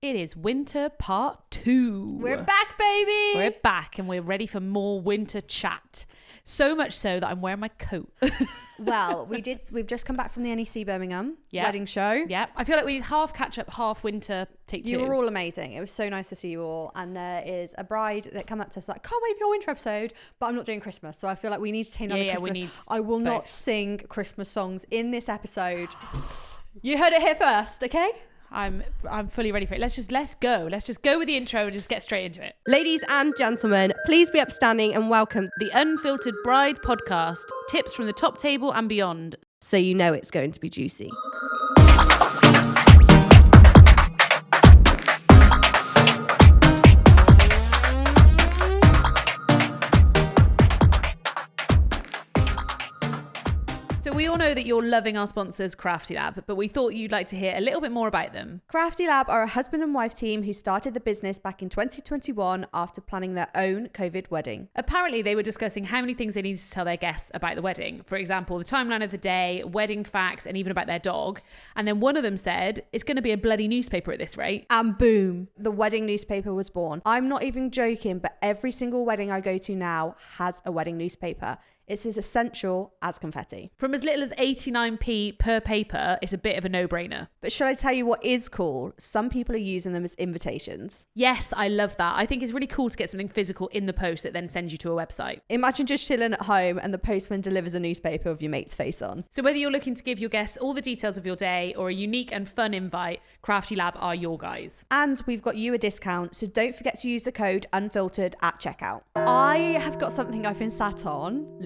It is winter part 2. We're back, baby. We're back and we're ready for more winter chat. So much so that I'm wearing my coat. Well, we've just come back from the NEC Birmingham wedding show. Yeah. I feel like we did half catch up, half winter take 2. You were all amazing. It was so nice to see you all. And there is a bride that come up to us like, can't wait for your winter episode, but I'm not doing Christmas. So I feel like we need to take another Christmas. We need I will both. not sing Christmas songs in this episode. You heard it here first, okay? I'm fully ready for it. Let's go. Let's just go with the intro and just get straight into it. Ladies and gentlemen, please be upstanding and welcome The Unfiltered Bride Podcast. Tips from the top table and beyond. so you know it's going to be juicy. So we all know that you're loving our sponsors, Crafty Lab, but we thought you'd like to hear a little bit more about them. Crafty Lab are a husband and wife team who started the business back in 2021 after planning their own COVID wedding. Apparently, they were discussing how many things they needed to tell their guests about the wedding. For example, the timeline of the day, wedding facts, and even about their dog. And then one of them said, it's going to be a bloody newspaper at this rate. And boom, the wedding newspaper was born. I'm not even joking, but every single wedding I go to now has a wedding newspaper. It's as essential as confetti. From as little as 89p per paper, it's a bit of a no-brainer. But should I tell you what is cool? Some people are using them as invitations. Yes, I love that. I think it's really cool to get something physical in the post that then sends you to a website. Imagine just chilling at home and the postman delivers a newspaper with your mate's face on. So whether you're looking to give your guests all the details of your day or a unique and fun invite, Crafty Lab are your guys. And we've got you a discount, so don't forget to use the code UNFILTERED at checkout. I have got something I've been sat on.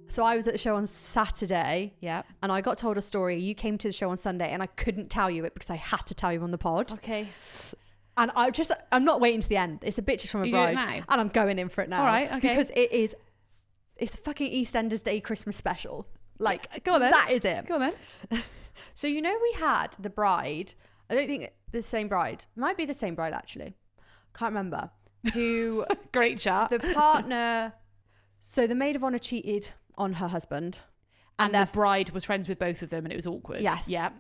So I was at the show on Saturday, and I got told a story. You came to the show on Sunday, and I couldn't tell you it because I had to tell you on the pod. Okay. And I'm not waiting to the end. It's a bitches from a bride, now? and I'm going in for it now. All right, okay. Because it's a fucking EastEnders Day Christmas special. Like, go on then. That is it. Go on then. So you know we had the bride. I don't think the same bride. It might be the same bride actually. Can't remember. Who? Great chat. The partner. So the maid of honor cheated on her husband. And the bride was friends with both of them and it was awkward. Yes. Yeah.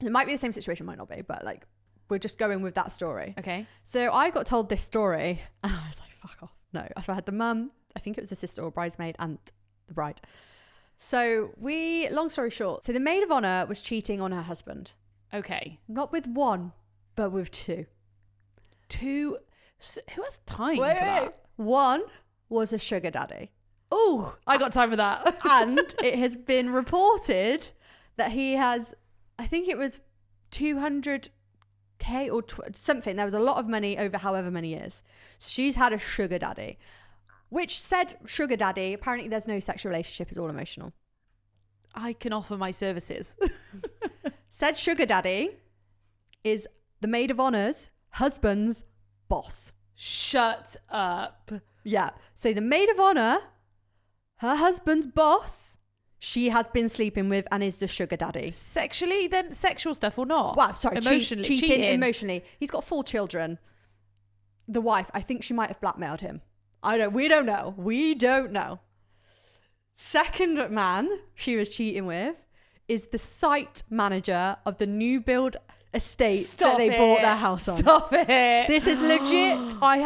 It might be the same situation, might not be, but like we're just going with that story. Okay. So I got told this story and I was like, fuck off. No. So I had the mum, I think it was the sister or bridesmaid and the bride. So long story short, so the maid of honor was cheating on her husband. Okay. Not with one, but with two. Who has time for that? One was a sugar daddy. Oh, I got time for that. And it has been reported that he has, I think it was 200k or something. There was a lot of money over however many years. She's had a sugar daddy, which said sugar daddy, apparently there's no sexual relationship, it's all emotional. I can offer my services. Said sugar daddy is the maid of honor's husband's boss. Shut up. Yeah. So the maid of honor, her husband's boss, she has been sleeping with and is the sugar daddy. Sexually, then sexual stuff or not? Wow, sorry. Emotionally. Cheating emotionally. He's got 4 children. The wife, I think she might have blackmailed him. We don't know. Second man she was cheating with is the site manager of the new build estate that they bought their house on. Stop it. This is legit. I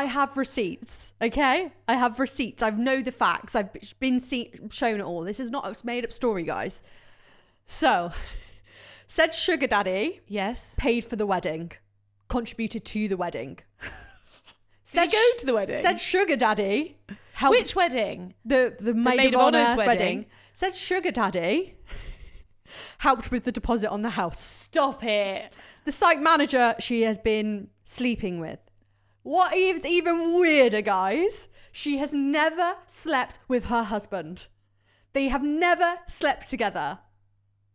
have receipts. Okay, I have receipts. I know the facts. I've been shown it all. This is not a made up story, guys. So, said sugar daddy, yes, paid for the wedding, contributed to the wedding. Did he go to the wedding? Said sugar daddy helped. Which wedding? The maid of honor's wedding. Said sugar daddy helped with the deposit on the house. Stop it. The site manager she has been sleeping with. What is even weirder, guys? She has never slept with her husband. They have never slept together.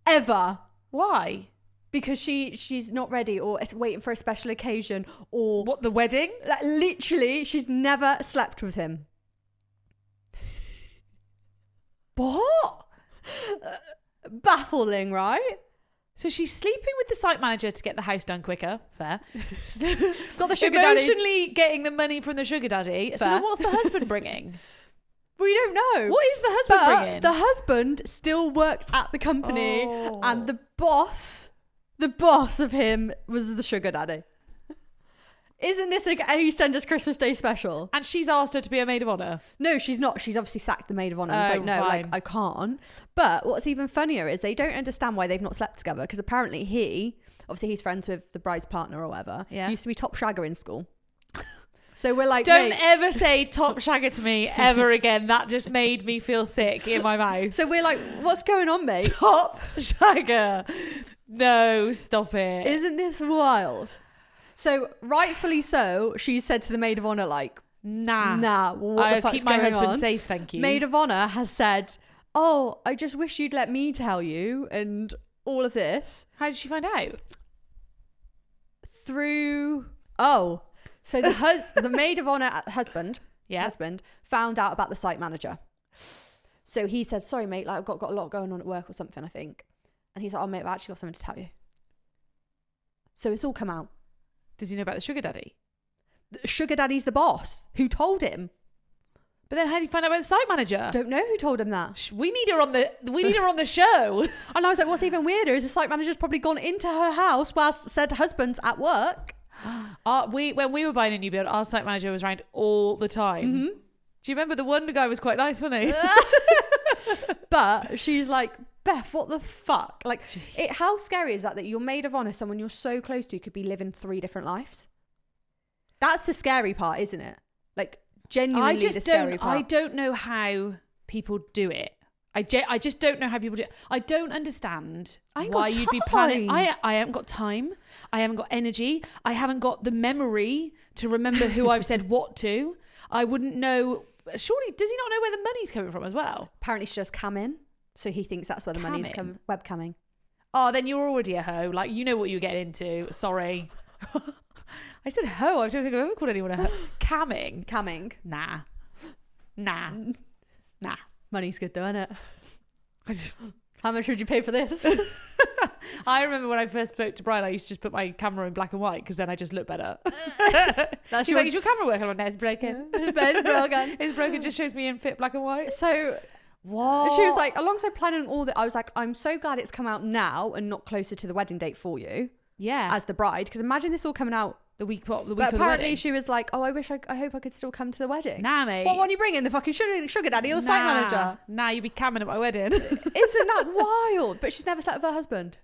Ever. Why? Because she's not ready or is waiting for a special occasion or... What, the wedding? Like, literally, she's never slept with him. What? Baffling, right? So she's sleeping with the site manager to get the house done quicker. Fair. Got the sugar daddy. Emotionally getting the money from the sugar daddy. Fair. So then what's the husband bringing? We don't know. What is the husband bringing? The husband still works at the company and the boss, the boss of him was the sugar daddy. Isn't this an EastEnders Christmas Day special? And she's asked her to be a maid of honour. No, she's not. She's obviously sacked the maid of honour. It's like, no, fine. like, I can't. But what's even funnier is they don't understand why they've not slept together, because apparently he's friends with the bride's partner or whatever. Yeah. Used to be top shagger in school. So we're like, Don't mate. ever say top shagger to me ever again. That just made me feel sick in my mouth. So we're like, what's going on, mate? Top shagger. No, stop it. Isn't this wild? So rightfully so, she said to the maid of honour, like, nah, what the I'll fuck's keep my going husband on? safe, thank you. Maid of honour has said, oh, I just wish you'd let me tell you, and all of this. How did she find out? So the maid of honour husband found out about the site manager. So he said, sorry mate, like I've got a lot going on at work or something, I think. And he's like, oh mate, I've actually got something to tell you. So it's all come out. Does he know about the sugar daddy? The sugar daddy's the boss. Who told him? But then how did he find out about the site manager? Don't know who told him that. We need her on the show. And I was like, what's even weirder is the site manager's probably gone into her house whilst said husband's at work. When we were buying a new build, our site manager was around all the time. Mm-hmm. Do you remember the one guy was quite nice, wasn't he? But she's like, Beth, what the fuck? Like, how scary is that you're maid of honour, someone you're so close to could be living 3 different lives? That's the scary part, isn't it? Like, genuinely the scary part. I don't know how people do it. I just don't know how people do it. I don't understand why you'd be planning. I haven't got time. I haven't got energy. I haven't got the memory to remember who I've said what to. I wouldn't know. Surely, does he not know where the money's coming from as well? Apparently she does cam in. So he thinks that's where the money's coming. Webcamming. Oh, then you're already a hoe. Like, you know what you get into. Sorry. I said hoe. I don't think I've ever called anyone a hoe. Camming. Nah. Money's good though, isn't it? How much would you pay for this? I remember when I first spoke to Brian, I used to just put my camera in black and white because then I just look better. He's like, is your camera working? I'm like, no, it's broken. It's broken. Just shows me in fit black and white. So what? She was like, alongside planning all that, I was like, I'm so glad it's come out now and not closer to the wedding date for you. Yeah. As the bride, because imagine this all coming out the week of the apparently wedding. She was like, oh, I hope I could still come to the wedding. Nah, mate. What are you bringing? The fucking sugar daddy or site manager? Nah, you'd be camming at my wedding. Isn't that wild? But she's never slept with her husband.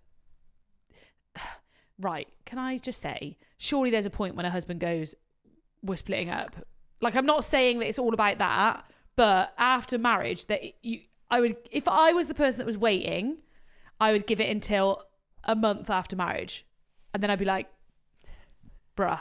Right. Can I just say, surely there's a point when a husband goes, we're splitting up. Like, I'm not saying that it's all about that, but after marriage, if I was the person that was waiting, I would give it until a month after marriage. And then I'd be like, bruh.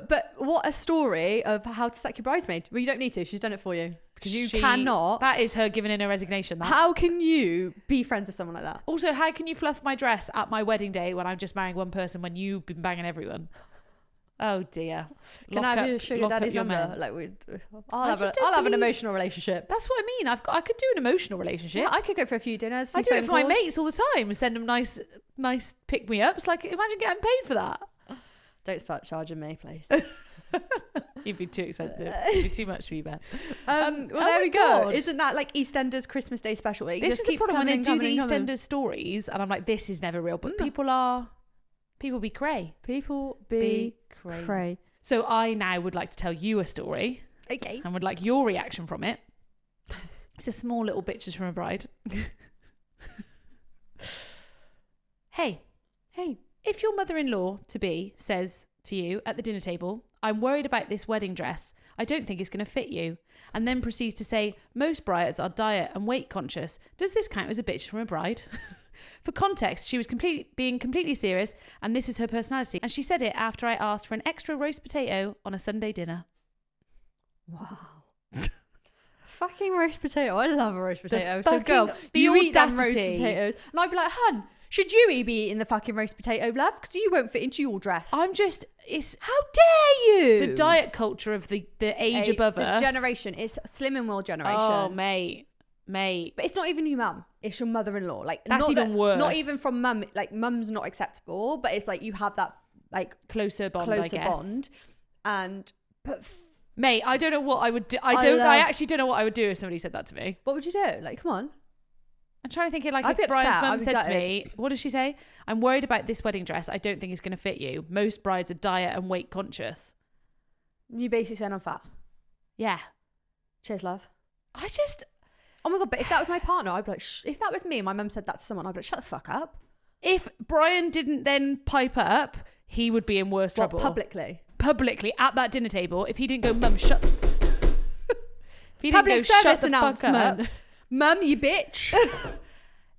But what a story of how to sack your bridesmaid. Well, you don't need to. She's done it for you. Because you cannot. That is her giving in her resignation. How can you be friends with someone like that? Also, how can you fluff my dress at my wedding day when I'm just marrying one person when you've been banging everyone? Oh dear. Can I have your sugar daddy's number? Like I'll have an emotional relationship. That's what I mean. I could do an emotional relationship. Yeah, I could go for a few dinners. I do it for my mates all the time. Send them nice pick me ups. Like, imagine getting paid for that. Don't start charging me, please. You'd be too expensive. It'd be too much for you, Beth. Well, there we go. Isn't that like EastEnders Christmas Day special? This is the problem when they do the EastEnders stories, and I'm like, this is never real. But people be cray. People be cray. So I now would like to tell you a story. Okay. And would like your reaction from it. It's a small little bitches from a bride. Hey. If your mother-in-law to be says to you at the dinner table, I'm worried about this wedding dress. I don't think it's going to fit you. And then proceeds to say, most brides are diet and weight conscious. Does this count as a bitch from a bride? For context, she was being completely serious, and this is her personality. And she said it after I asked for an extra roast potato on a Sunday dinner. Wow. Fucking roast potato. I love a roast potato. So girl, the you eat them roast audacity. potatoes. And I'd be like, hun, should you be eating the fucking roast potato, love? Because you won't fit into your dress. How dare you? The diet culture of the age above us. The generation. It's Slim and Will generation. Oh, mate. But it's not even your mum. It's your mother-in-law. Like, that's even worse. Not even from mum. Like, mum's not acceptable. But it's like you have that like closer bond. I guess. Mate, I don't know what I would do. I actually don't know what I would do if somebody said that to me. What would you do? Like, come on. I'm trying to think of like I'd be if Brian's upset. mum I'd be said to gutted. me, what does she say? I'm worried about this wedding dress. I don't think it's going to fit you. Most brides are diet and weight conscious. You basically saying I'm fat. Yeah. Cheers, love. I just... Oh my God, but if that was my partner, I'd be like, if that was me and my mum said that to someone, I'd be like, shut the fuck up. If Brian didn't then pipe up, he would be in worse trouble. Publicly? Publicly, at that dinner table, if he didn't go, Mum, shut... if he Public didn't go, service shut the fuck up. announcement. Mum, you bitch.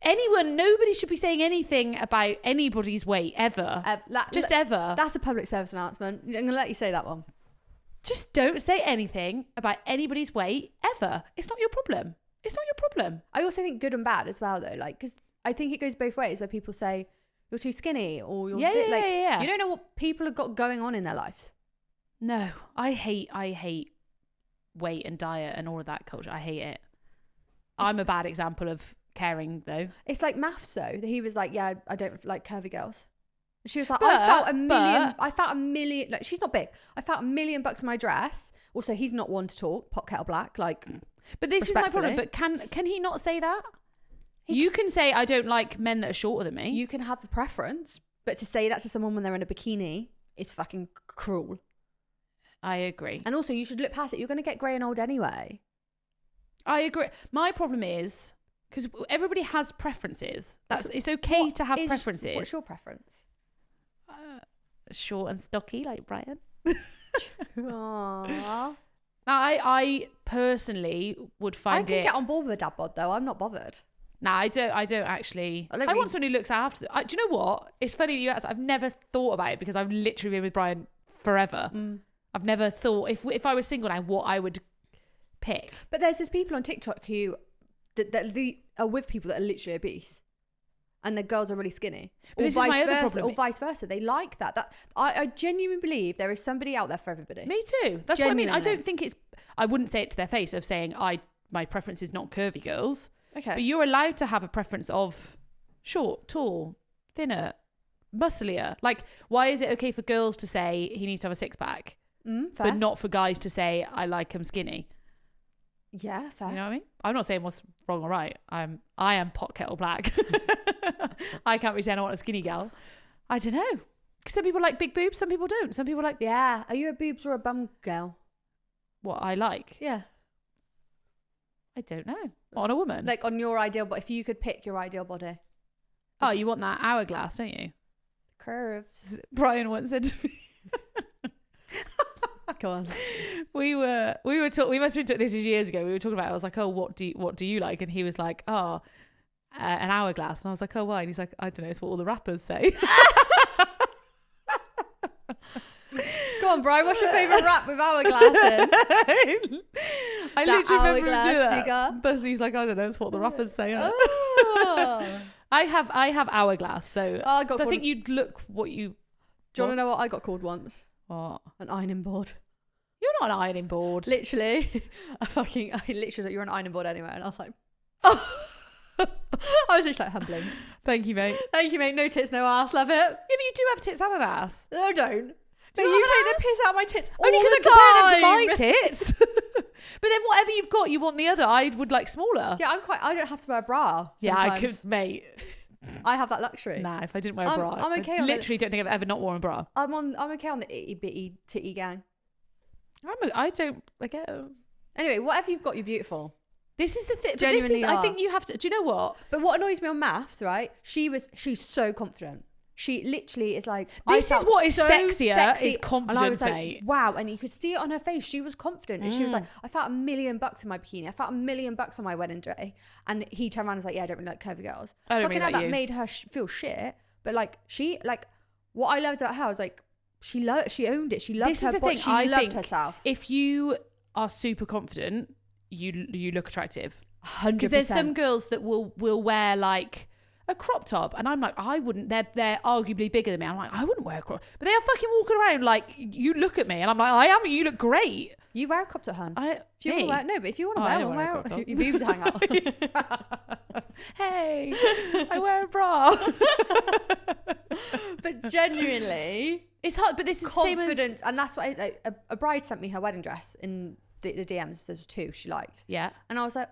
Nobody should be saying anything about anybody's weight, ever. Ever. That's a public service announcement. I'm going to let you say that one. Just don't say anything about anybody's weight, ever. It's not your problem. It's not your problem. I also think good and bad as well, though. Like, because I think it goes both ways where people say, you're too skinny or you're... Yeah. You don't know what people have got going on in their lives. No, I hate weight and diet and all of that culture. I hate it. I'm a bad example of caring, though. It's like maths, though. That he was like, yeah, I don't like curvy girls. And she was like, But- I felt a million, like, she's not big. I felt $1 million in my dress. Also, he's not one to talk, pot kettle black, like... But this is my problem. Respectfully. But can he not say that? You can say, I don't like men that are shorter than me. You can have the preference, but to say that to someone when they're in a bikini is fucking cruel. I agree. And also, you should look past it. You're going to get grey and old anyway. I agree. My problem is, because everybody has preferences. It's okay to have preferences. What's your preference? Short and stocky, like Brian. Aww. Now, I personally would I find can it... get on board with a dad bod, though. I'm not bothered. No, I don't actually. I want someone who looks after them. Do you know what? It's funny that you asked. I've never thought about it because I've literally been with Brian forever. I've never thought if I was single now, what I would pick. But there's these people on TikTok who that are with people that are literally obese. And the girls are really skinny. But this is my other problem. Or vice versa. They like that. I genuinely believe there is somebody out there for everybody. Me too. That's what I mean. I Genuinely. don't think it's... I wouldn't say it to their face of saying, my preference is not curvy girls. Okay. But you're allowed to have a preference of short, tall, thinner, musclier. Like, why is it okay for girls to say he needs to have a six-pack, Fair. but not for guys to say, I like him skinny? Yeah, fair. You know what I mean? I'm not saying what's wrong or right. I am pot kettle black. I can't be saying I want a skinny gal. I don't know. Some people like big boobs, some people don't. Some people like... Yeah. Are you a boobs or a bum girl? What I like? Yeah. I don't know. On a woman? Like on your ideal body. If you could pick your ideal body. Oh, you want that hourglass, don't you? Curves. Brian once said to me... Go on. We talking. We must have been this is years ago. We were talking about it. I was like, oh, what do you like? And he was like, oh, an hourglass. And I was like, oh, why? And he's like, I don't know. It's what all the rappers say. Go on, Brian. What's your favourite rap with hourglass in? I literally remember him do hourglass that. figure. But he's like, I don't know. It's what the rappers say. Oh. I have hourglass. So I got I called think you'd look what you. Do you want to know what I got called once? What? An ironing board. You're not an ironing board. Literally. I literally was like, you're an ironing board anyway. And I was like, oh. I was just like humbling. Thank you, mate. Thank you, mate. No tits, no ass. Love it. Yeah, but you do have tits and an ass. No, I don't. Do No, you you have take an the ass? piss out of my tits Only all because the I compare time. them to my tits. But then whatever you've got, you want the other. I would like smaller. Yeah, I don't have to wear a bra. Yeah, I sometimes. could, mate. I have that luxury. Nah, if I didn't wear a bra, I'm okay I on literally don't think I've ever not worn a bra. I'm okay on the itty bitty titty gang. I get. Anyway, whatever you've got, you're beautiful. This is the thing. Genuinely I are. think you have to. Do you know what? But what annoys me on maths, right? She's so confident. She literally is like, This I is felt what is so sexier, sexy. is And I confidence, was like, mate. wow. And you could see it on her face. She was confident. And she was like, I felt $1 million in my bikini. I felt $1 million on my wedding day. And he turned around and was like, yeah, I don't really like curvy girls. I don't Fucking really hell, like that you. made her feel shit. But like, what I loved about her was like, she owned it. She loved This her is the body. thing. She I loved think herself. if you are super confident, you look attractive. 100%. Because there's some girls that will wear like a crop top, and I'm like, I wouldn't. They're arguably bigger than me. I'm like, I wouldn't wear a crop, but they are fucking walking around like, you look at me, and I'm like, I am. You look great. You wear a crop top, hun. If you want to wear, no, but if you want to wear one, wear a wear crop top. your boobs hang out. Hey, I wear a bra. But genuinely, It's hard, but this is the same as... confidence, and that's what a bride sent me her wedding dress in the DMs. There was 2 she liked, Yeah. and I was like,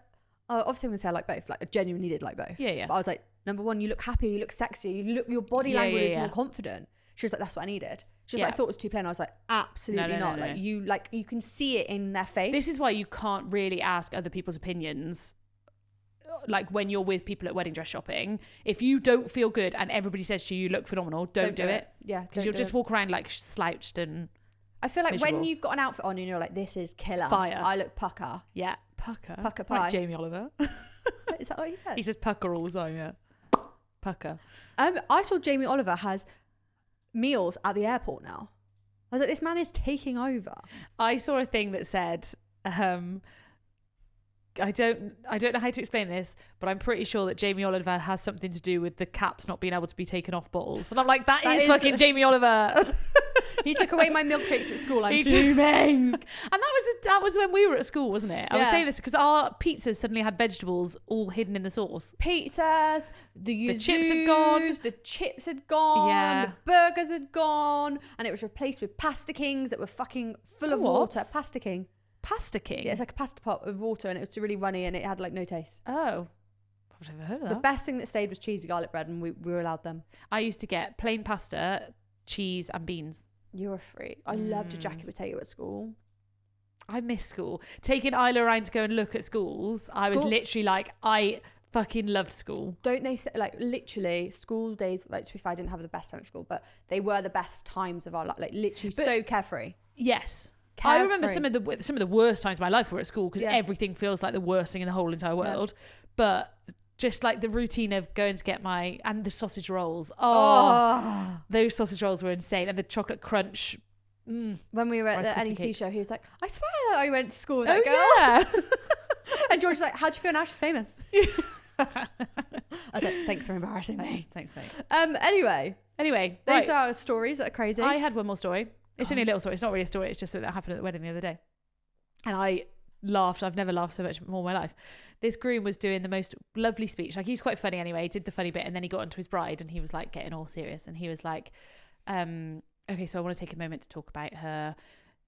Oh, obviously I'm going to say I like both. Like I genuinely did like both. Yeah. But I was like, number one, you look happy, you look sexy, your body language is more confident. She was like, that's what I needed. She was like, I thought it was too plain. I was like, absolutely not. No. Like you can see it in their face. This is why you can't really ask other people's opinions. Like when you're with people at wedding dress shopping, if you don't feel good and everybody says to you, you look phenomenal, don't do it. Yeah. Because you'll just walk around like slouched and I feel like miserable. when you've got an outfit on and you're like, this is killer. Fire. I look pucker. Yeah. Pucker. Pucker pie. Like Jamie Oliver. Is that what he said? He says pucker all the time, yeah. Pucker. I saw Jamie Oliver has meals at the airport now. I was like, this man is taking over. I saw a thing that said, I don't know how to explain this, but I'm pretty sure that Jamie Oliver has something to do with the caps not being able to be taken off bottles. And I'm like, that is fucking Jamie Oliver. He took away my milkshakes at school. I'm fuming. And that was when we were at school, wasn't it? I was saying this because our pizzas suddenly had vegetables all hidden in the sauce. Pizzas, the chips had gone. The chips had gone. The burgers had gone. And it was replaced with pasta kings that were fucking full of water. Pasta king. Pasta king? Yeah, it's like a pasta pot with water and it was really runny and it had like no taste. Oh. I've never heard of that. The best thing that stayed was cheesy garlic bread and we were allowed them. I used to get plain pasta, cheese and beans. You're a freak. I loved a jacket potato at school. I miss school. Taking Isla around to go and look at schools, I was literally like, I fucking loved school. Don't they say, like, literally, school days, like, to be fair, I didn't have the best time at school, but they were the best times of our life. Like, literally so carefree. Yes. Carefree. I remember some of the worst times of my life were at school because everything feels like the worst thing in the whole entire world. But just like the routine of going to get and the sausage rolls. Oh, those sausage rolls were insane. And the chocolate crunch. When we were at the NEC cakes. show, he was like, I swear I went to school with that girl. Yeah. And George's like, how'd you feel now she's famous? I was like, thanks for embarrassing me. Thanks, mate. Anyway, those are stories that are crazy. I had one more story. It's only a little story. It's not really a story. It's just something that happened at the wedding the other day. And I laughed. I've never laughed so much more in my life. This groom was doing the most lovely speech. Like, he was quite funny anyway. He did the funny bit and then he got onto his bride and he was like getting all serious. And he was like, okay, so I want to take a moment to talk about her.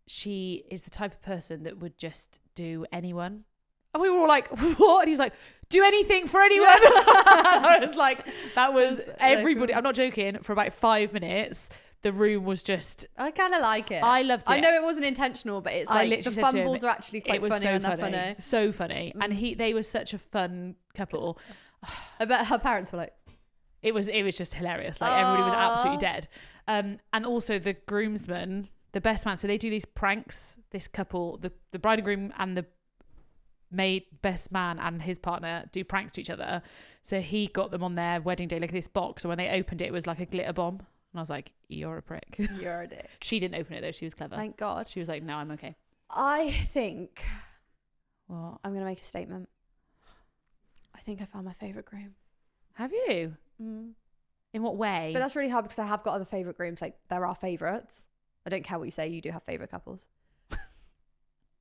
She is the type of person that would just do anyone. And we were all like, what? And he was like, do anything for anyone. I was like, that was everybody. I'm not joking. For about 5 minutes, the room was just... I kind of like it. I loved it. I know it wasn't intentional, but it's like the fumbles are actually quite funny and they're funny. So funny. And they were such a fun couple. I bet her parents were like... It was just hilarious. Like, everybody was absolutely dead. And also the groomsmen, the best man. So they do these pranks, this couple, the bride and groom and the maid, best man and his partner do pranks to each other. So he got them on their wedding day, like this box. And when they opened it, it was like a glitter bomb. And I was like, you're a prick. You're a dick. She didn't open it though. She was clever. Thank God. She was like, no, I'm okay. I think... What? I'm going to make a statement. I think I found my favourite groom. Have you? Mm. In what way? But that's really hard because I have got other favourite grooms. Like, there are favourites. I don't care what you say. You do have favourite couples.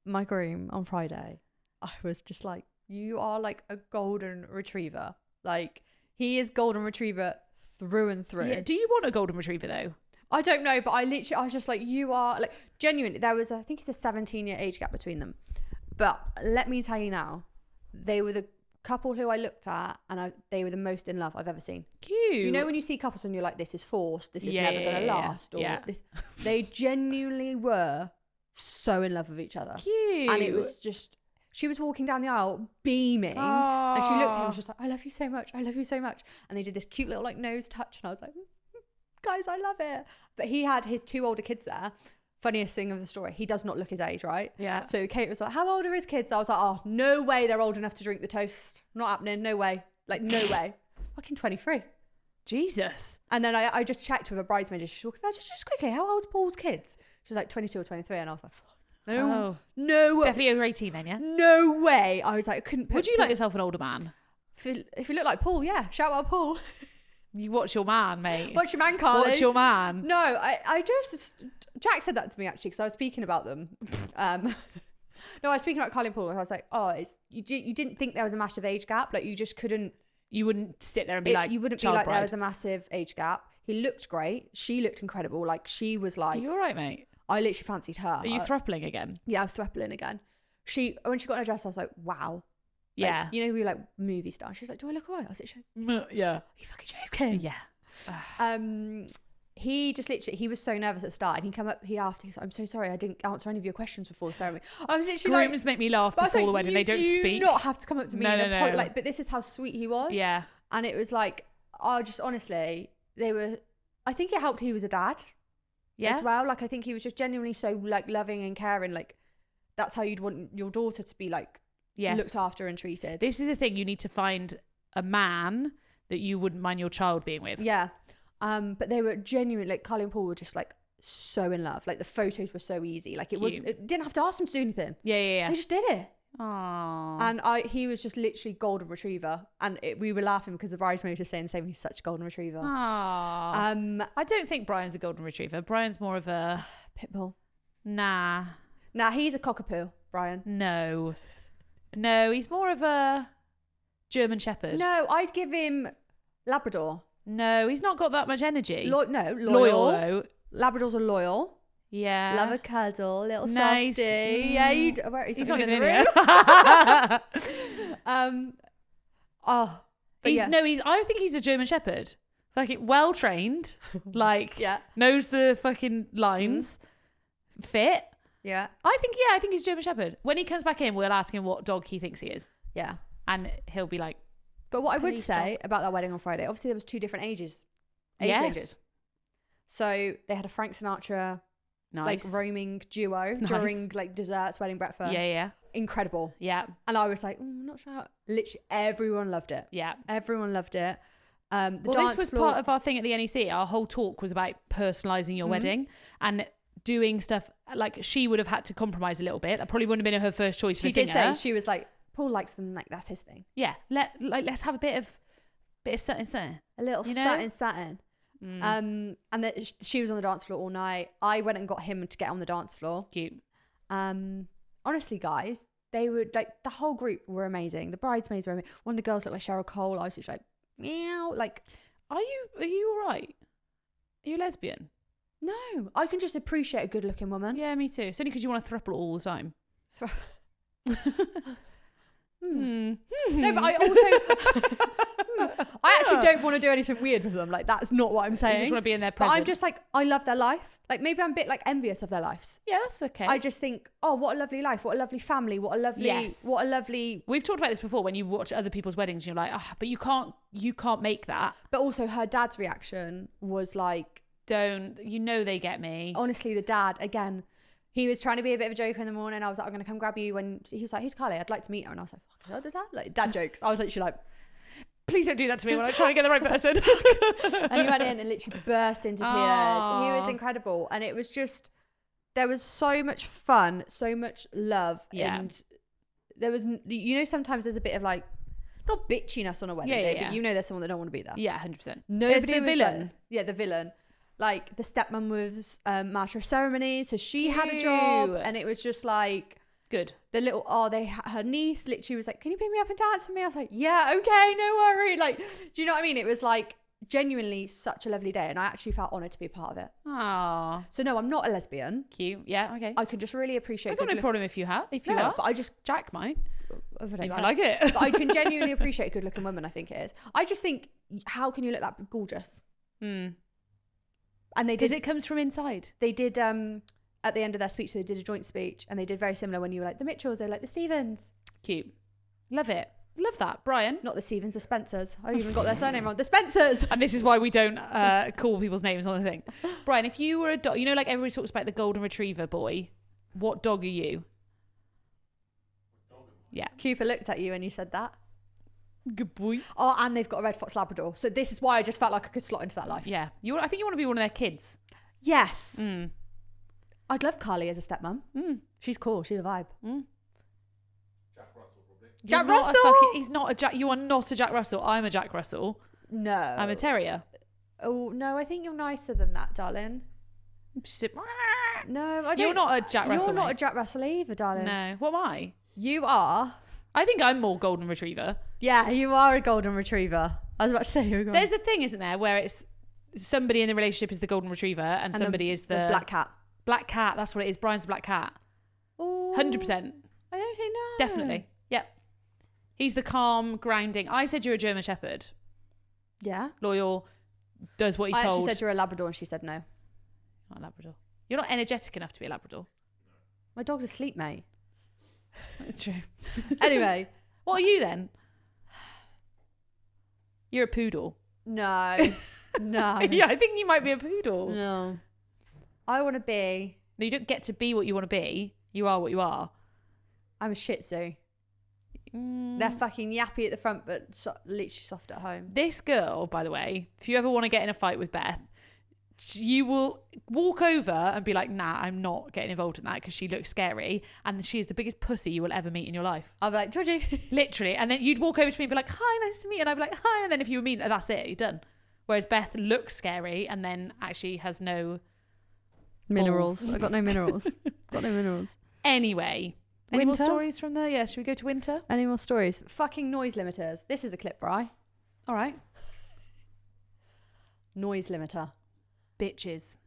My groom on Friday, I was just like, you are like a golden retriever. Like, he is golden retriever through and through. Yeah. Do you want a golden retriever though? I don't know, but I was just like, you are like, genuinely, there was, I think it's a 17-year age gap between them. But let me tell you now, they were the couple who I looked at and they were the most in love I've ever seen. Cute. You know when you see couples and you're like, this is forced, this is never going to last. Or this, they genuinely were so in love with each other. Cute. And it was just, she was walking down the aisle beaming. Aww. And she looked at him and was just like, I love you so much. I love you so much. And they did this cute little like nose touch. And I was like, guys, I love it. But he had his 2 older kids there. Funniest thing of the story, he does not look his age, right? Yeah. So Kate was like, how old are his kids? I was like, oh, no way they're old enough to drink the toast. Not happening. No way. Like, no way. Fucking 23. Jesus. And then I just checked with a bridesmaid and she's walking about, just quickly, how old's Paul's kids? She's like 22 or 23. And I was like, no. Definitely over 18 then, yeah? No way. I was like, I couldn't put... Would you like yourself an older man? If you look like Paul, yeah. Shout out Paul. You watch your man, mate. Watch your man, Carly. Watch your man. No, I just... Jack said that to me, actually, because I was speaking about them. No, I was speaking about Carly and Paul, and I was like, oh, you didn't think there was a massive age gap? Like, you just couldn't... You wouldn't sit there and be like, you wouldn't be like, there was a massive age gap. He looked great. She looked incredible. Like, she was like... Are you all right, mate? I literally fancied her. Are you thruppling again? Yeah, I was thruppling again. When she got in her dress, I was like, wow. Yeah. Like, you know, we were like movie star. She was like, do I look alright? I was like, Yeah. are you fucking joking? Yeah. He just literally, he was so nervous at the start, and he came up, he asked, he was like, I'm so sorry, I didn't answer any of your questions before the ceremony. I was literally Grooms make me laugh before the wedding. They don't speak. You do not have to come up to me No. like, but this is how sweet he was. Yeah. And it was like, just honestly, I think it helped he was a dad. Yeah. As well. Like, I think he was just genuinely so like loving and caring. Like, that's how you'd want your daughter to be like looked after and treated. This is the thing. You need to find a man that you wouldn't mind your child being with. Yeah. But they were genuinely, like, Carly and Paul were just like so in love. Like, the photos were so easy. Like, it didn't have to ask them to do anything. Yeah. They just did it. Aww. And he was just literally golden retriever. And we were laughing because the bridesmaid was saying the same. He's such a golden retriever. Aww. I don't think Brian's a golden retriever. Brian's more of a pitbull. Nah, he's a cockapoo, Brian. No, he's more of a German Shepherd. No, I'd give him Labrador. No, he's not got that much energy. Loyal. Though. Labradors are loyal. Yeah. Love a cuddle, little Nice. softie. Yeah, where is he's not in even the in room? I think he's a German Shepherd. Like, well trained, like knows the fucking lines, fit. Yeah. I think he's German Shepherd. When he comes back in, we'll ask him what dog he thinks he is. Yeah. And he'll be like, but what I would say about that wedding on Friday, obviously there was 2 different age ranges. So they had a Frank Sinatra like roaming duo during like desserts, wedding breakfast. Yeah. Incredible. Yeah. And I was like, I'm not sure how. Literally everyone loved it. Yeah. Everyone loved it. The dance this was floor, part of our thing at the NEC. Our whole talk was about personalising your wedding and doing stuff. Like, she would have had to compromise a little bit. That probably wouldn't have been her first choice for singer. She did say, she was like, Paul likes them, like, that's his thing. Yeah. Let's have a bit of something. A little satin. And that she was on the dance floor all night. I went and got him to get on the dance floor. Cute. Honestly, guys, they were like, the whole group were amazing. The bridesmaids were amazing. One of the girls looked like Cheryl Cole. I was just like, meow. Like, are you all right? Are you a lesbian? No, I can just appreciate a good looking woman. Yeah, me too. It's only because you want to throuple all the time. No, but I also I actually don't want to do anything weird with them. Like, that's not what I'm saying. You just want to be in their presence. But I'm just like, I love their life. Like, maybe I'm a bit like envious of their lives. Yeah, that's okay. I just think, oh, what a lovely life, what a lovely family, what a lovely We've talked about this before when you watch other people's weddings and you're like, but you can't make that. But also her dad's reaction was like, they get me. Honestly, the dad, again, he was trying to be a bit of a joker in the morning. I was like, I'm going to come grab you. When he was like, who's Carly? I'd like to meet her. And I was like, fuck, is that dad? Like, dad jokes. I was literally like, please don't do that to me when I'm trying to get the right person. And he went in and literally burst into tears. Aww. He was incredible. And it was just, there was so much fun, so much love. Yeah. And there was, sometimes there's a bit of like, not bitchiness on a wedding day, but there's someone that don't want to be there. Yeah, 100%. There's the villain. The villain. Like, the stepmom was master of ceremonies, so she had a job, and it was just like good. The little her niece literally was like, "Can you pick me up and dance with me?" I was like, "Yeah, okay, no worry." Like, do you know what I mean? It was like genuinely such a lovely day, and I actually felt honoured to be a part of it. Aww. So no, I'm not a lesbian. Cute. Yeah. Okay. I can just really appreciate. I've got no problem if you are. But I just Jack might. I might like it. But I can genuinely appreciate a good looking woman. I think it is. I just think, how can you look that gorgeous? And they did. Because it comes from inside. They did at the end of their speech, so they did a joint speech, and they did very similar when you were like the Mitchells, they were like the Stevens. Cute. Love it. Love that. Brian. Not the Stevens, the Spencers. I even got their surname wrong. The Spencers. And this is why we don't call people's names on the thing. Brian, if you were a dog, like everybody talks about the golden retriever boy, what dog are you? Yeah. Cooper looked at you when you said that. Good boy. Oh, and they've got a red fox Labrador. So this is why I just felt like I could slot into that life. Yeah. I think you want to be one of their kids. Yes. I'd love Carly as a stepmom. She's cool. She's a vibe. Jack Russell, probably. Jack Russell? He's not a Jack. You are not a Jack Russell. I'm a Jack Russell. No. I'm a terrier. Oh, no. I think you're nicer than that, darling. No, I don't. You're not a Jack Russell. You're not a Jack Russell either, darling. No. What am I? You are. I think I'm more golden retriever. Yeah, you are a golden retriever. I was about to say you were golden. There's a thing, isn't there, where it's somebody in the relationship is the golden retriever and somebody is the black cat. Black cat, that's what it is. Brian's the black cat. Ooh. 100%. I don't think no. Definitely. Yep. He's the calm, grounding. I said you're a German Shepherd. Yeah. Loyal, does what he's I told. actually said you're a Labrador and she said no. Not a Labrador. You're not energetic enough to be a Labrador. My dog's asleep, mate. It's true. Anyway. What are you then? You're a poodle. No. No. Yeah, I think you might be a poodle. No. I want to be... No, you don't get to be what you want to be. You are what you are. I'm a Shih Tzu. They're fucking yappy at the front, but literally soft at home. This girl, by the way, if you ever want to get in a fight with Beth, you will walk over and be like, nah, I'm not getting involved in that because she looks scary. And she is the biggest pussy you will ever meet in your life. I'll be like, Georgie. Literally. And then you'd walk over to me and be like, hi, nice to meet you. And I'd be like, hi. And then if you were mean, that's it, you're done. Whereas Beth looks scary and then actually has no Minerals. balls. I got no minerals. Got no minerals. Anyway. Any more Winter? stories from there? Yeah, should we go to winter? Any more stories? Fucking noise limiters. This is a clip, Bri. All right. Noise limiter. Bitches.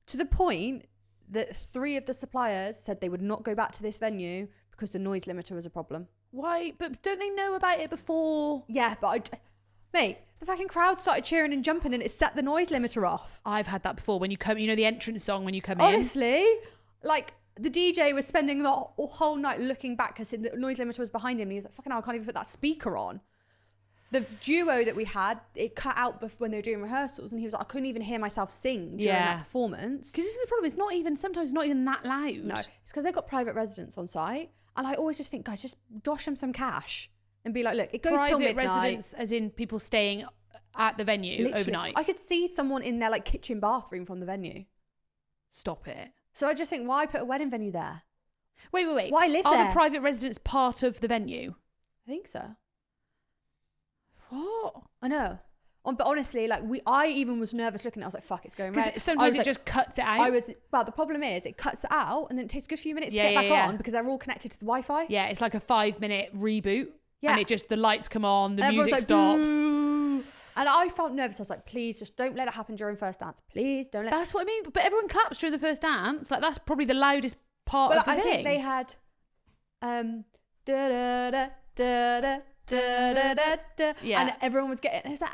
To the point that 3 of the suppliers said they would not go back to this venue because the noise limiter was a problem. Why? But don't they know about it before? Yeah, but mate, the fucking crowd started cheering and jumping and it set the noise limiter off. I've had that before. When you come, you know the entrance song when you come in? Honestly, like the DJ was spending the whole night looking back because the noise limiter was behind him and he was like, fucking hell, I can't even put that speaker on. The duo that we had, it cut out when they were doing rehearsals and he was like, I couldn't even hear myself sing during that performance. Because this is the problem. It's not even, sometimes it's not even that loud. No, it's because they've got private residents on site. And I always just think, guys, just dosh them some cash and be like, look, it goes till Private midnight. residents, as in people staying at the venue Literally. overnight. I could see someone in their like kitchen bathroom from the venue. Stop it. So I just think, why put a wedding venue there? Wait. Why live Are there? the private residents part of the venue? I think so. What? I know. But honestly, like I even was nervous looking at it. I was like, fuck, it's going red. Because sometimes it just cuts it out. Well, the problem is it cuts it out and then it takes a good few minutes to Yeah, get back yeah. on because they're all connected to the Wi-Fi. Yeah, it's like a 5-minute reboot. Yeah. And it just, the lights come on, the And everyone's music like, stops. "Boo." And I felt nervous. I was like, please just don't let it happen during first dance. Please don't let That's what I mean. But everyone claps during the first dance. Like that's probably the loudest part Well, of the I thing. think they had da da da da da da da da da, Yeah. and everyone was getting. It was like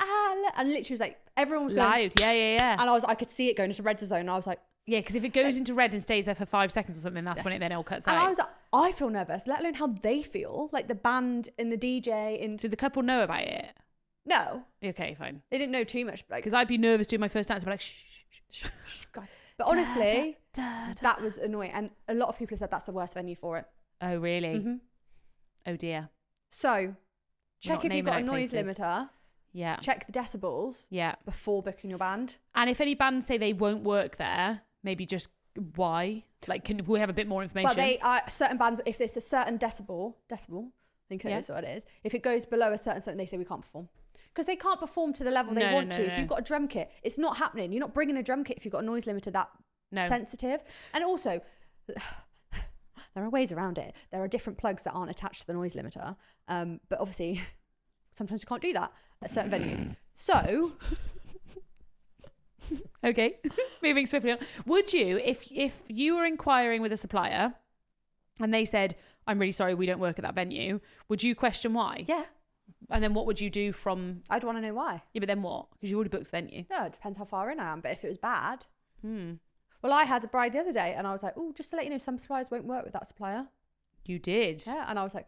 and literally was like everyone was going, loud. Yeah. and I could see it going into red zone. And I was like, Yeah, because if it goes into red and stays there for 5 seconds or something, that's when it then all cuts and out. I was like, I feel nervous, let alone how they feel, like the band and the DJ. And Did the couple know about it? no, Okay, fine. they didn't know too much, like, Because I'd be nervous doing my first dance. I'd be like, shh. guy. But honestly, Da. that was annoying, and a lot of people have said that's the worst venue for it. Oh, really? Mhm. Oh, dear. So, check not if you've naming got a out noise places. limiter. Yeah. Check the decibels Yeah. before booking your band. And if any bands say they won't work there, maybe why? Like, can we have a bit more information? But they are certain bands. If it's a certain decibel, I think it is what it is. If it goes below a certain, they say we can't perform because they can't perform to the level they want to. If you've got a drum kit, it's not happening. You're not bringing a drum kit if you've got a noise limiter that sensitive. And also, there are ways around it. There are different plugs that aren't attached to the noise limiter. But obviously, sometimes you can't do that at certain venues. So. Okay, moving swiftly on. Would you, if you were inquiring with a supplier and they said, I'm really sorry, we don't work at that venue, would you question why? Yeah. And then what would you do from... I'd want to know why. Yeah, but then what? Because you already booked the venue. No, it depends how far in I am. But if it was bad... Well, I had a bride the other day and I was like, oh, just to let you know, some suppliers won't work with that supplier. You did. Yeah, and I was like...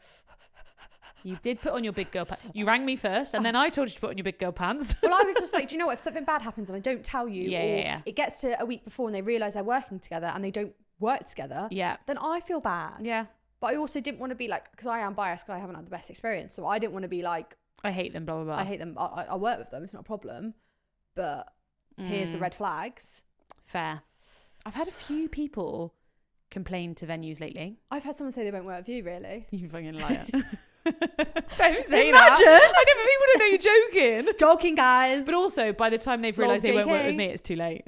You did put on your big girl pants. You rang me first and then I told you to put on your big girl pants. Well, I was just like, do you know what? If something bad happens and I don't tell you, Yeah. it gets to a week before and they realise they're working together and they don't work together, then I feel bad. Yeah. But I also didn't want to be like, because I am biased because I haven't had the best experience. So I didn't want to be like... I hate them, blah, blah, blah. I hate them. I work with them. It's not a problem. But here's the red flags. Fair. I've had a few people complain to venues lately. I've had someone say they won't work with you, really. You fucking liar. Don't say Imagine. that. I know, but people don't know you're joking. Joking, guys. But also, by the time they've realised they won't work with me, it's too late.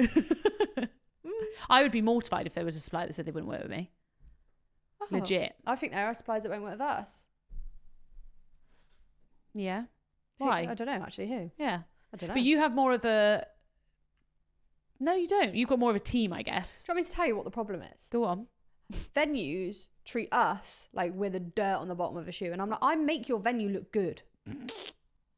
I would be mortified if there was a supplier that said they wouldn't work with me. Oh, Legit. I think there are suppliers that won't work with us. Yeah. Who? Why? I don't know, actually. Who? Yeah. I don't know. But you have more of a... No, you don't. You've got more of a team, I guess. Do you want me to tell you what the problem is? Go on. venues treat us like we're the dirt on the bottom of a shoe. And I'm like, I make your venue look good.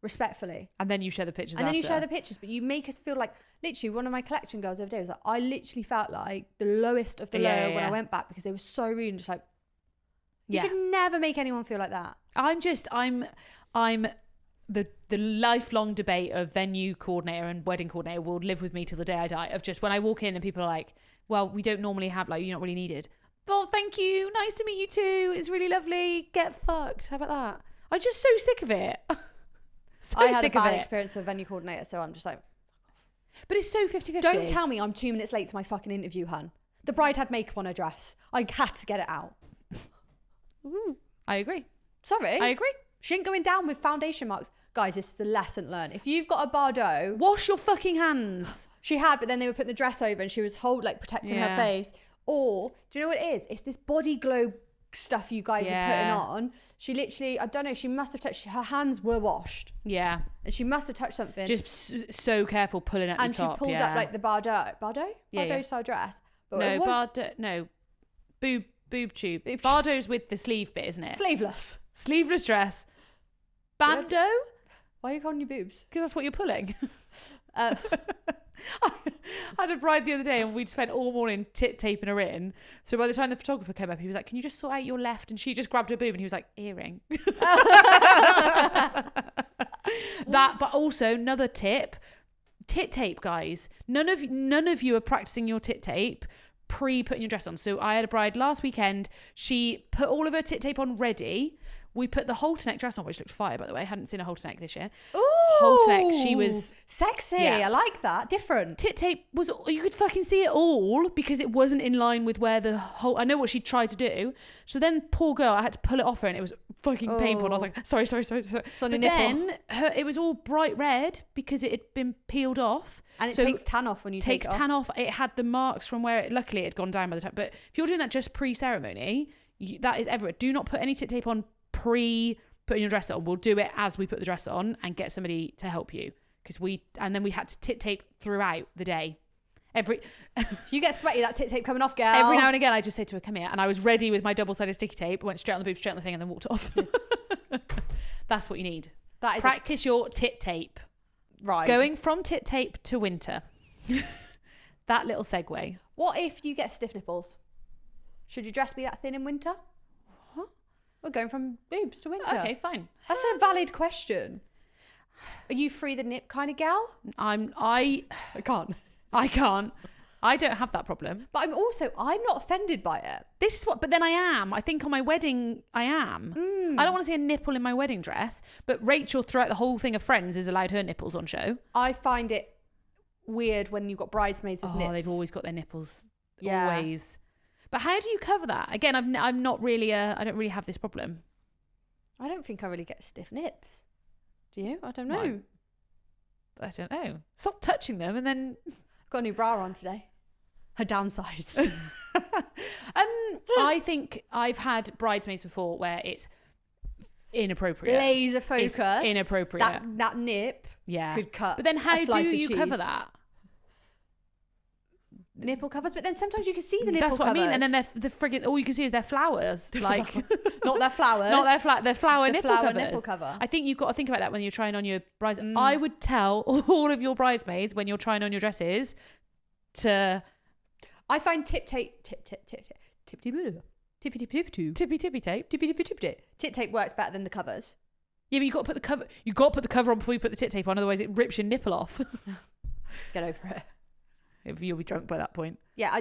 Respectfully. And then you share the pictures And then you after. share the pictures, but you make us feel like, literally, one of my collection girls the other day was like, I literally felt like the lowest of the low when I went back because they were so rude and just like, you should never make anyone feel like that. I'm the lifelong debate of venue coordinator and wedding coordinator will live with me till the day I die, of just when I walk in and people are like, well, we don't normally have, like, you're not really needed. Oh, thank you. Nice to meet you too. It's really lovely. Get fucked. How about that? I'm just so sick of it. I had a bad experience with a venue coordinator, so I'm just like... But it's so 50-50. Don't tell me I'm 2 minutes late to my fucking interview, hun. The bride had makeup on her dress. I had to get it out. I agree. Sorry. I agree. She ain't going down with foundation marks. Guys, this is the lesson learned. If you've got a Bardot... Wash your fucking hands. She had, but then they were putting the dress over and she was protecting her face. Or, do you know what it is? It's this body glow stuff you guys are putting on. She literally, I don't know, she must have touched, her hands were washed. Yeah. And she must have touched something. Just so careful pulling at the top. And she pulled up like the Bardot Yeah. style dress. But No, it was Bardot, no. Boob tube. Bardot's with the sleeve bit, isn't it? sleeveless. Sleeveless dress. Bando? Why are you calling your boobs? Because that's what you're pulling. I had a bride the other day and we'd spent all morning taping her in. So by the time the photographer came up, he was like, can you just sort out your left? And she just grabbed her boob and he was like, earring. That, but also another tip, tit tape, guys. None of you are practicing your tit tape pre-putting your dress on. So I had a bride last weekend. She put all of her tit tape on ready. We put the halter neck dress on, which looked fire, by the way. I hadn't seen a halter neck this year. Ooh, halter neck, she was sexy. Yeah. I like that. Different. Tit tape was, you could fucking see it all because it wasn't in line with where the whole, I know what she tried to do. So then, poor girl, I had to pull it off her and it was fucking painful. And I was like, sorry. On But then it was all bright red because it had been peeled off. And it takes tan off when you take it off. Takes tan off. It had the marks from where luckily it had gone down by the time. But if you're doing that just pre-ceremony, that is Everett. Do not put any tit tape on putting your dress on. We'll do it as we put the dress on and get somebody to help you and then we had to tit tape throughout the day. You get sweaty, that tit tape coming off, girl. Every now and again I just say to her, come here, and I was ready with my double-sided sticky tape, went straight on the boob, straight on the thing, and then walked off. That's what you need. That is practice your tit tape. Right. Going from tit tape to winter. That little segue. What if you get stiff nipples? Should your dress be that thin in winter? We're going from boobs to winter. Okay, fine. That's a valid question. Are you free the nip kind of gal? I can't. I can't. I don't have that problem. But I'm not offended by it. This is but then I am. I think on my wedding, I am. I don't want to see a nipple in my wedding dress, but Rachel, throughout the whole thing of Friends, has allowed her nipples on show. I find it weird when you've got bridesmaids with nips. They've always got their nipples. Yeah. Always. But how do you cover that? Again, I'm not really I don't really have this problem. I don't think I really get stiff nips. Do you? I don't know. I don't know. Stop touching them and then... Got a new bra on today. Her downsized. I think I've had bridesmaids before where it's inappropriate. Laser focus. It's inappropriate. That nip could cut. But then how a slice do of you cheese. cover that? Nipple covers, but then sometimes you can see the nipple That's what covers. I mean. And then the friggin' all you can see is their flowers. Like not their flowers. Not their flower nipple covers. Nipple cover. I think you've got to think about that when you're trying on your brides. I would tell all of your bridesmaids when you're trying on your dresses to... I find tippy tape works better than the covers. Yeah, but you got to put the cover on before you put the tit tape on, otherwise it rips your nipple off. Get over it. You'll be drunk by that point. Yeah,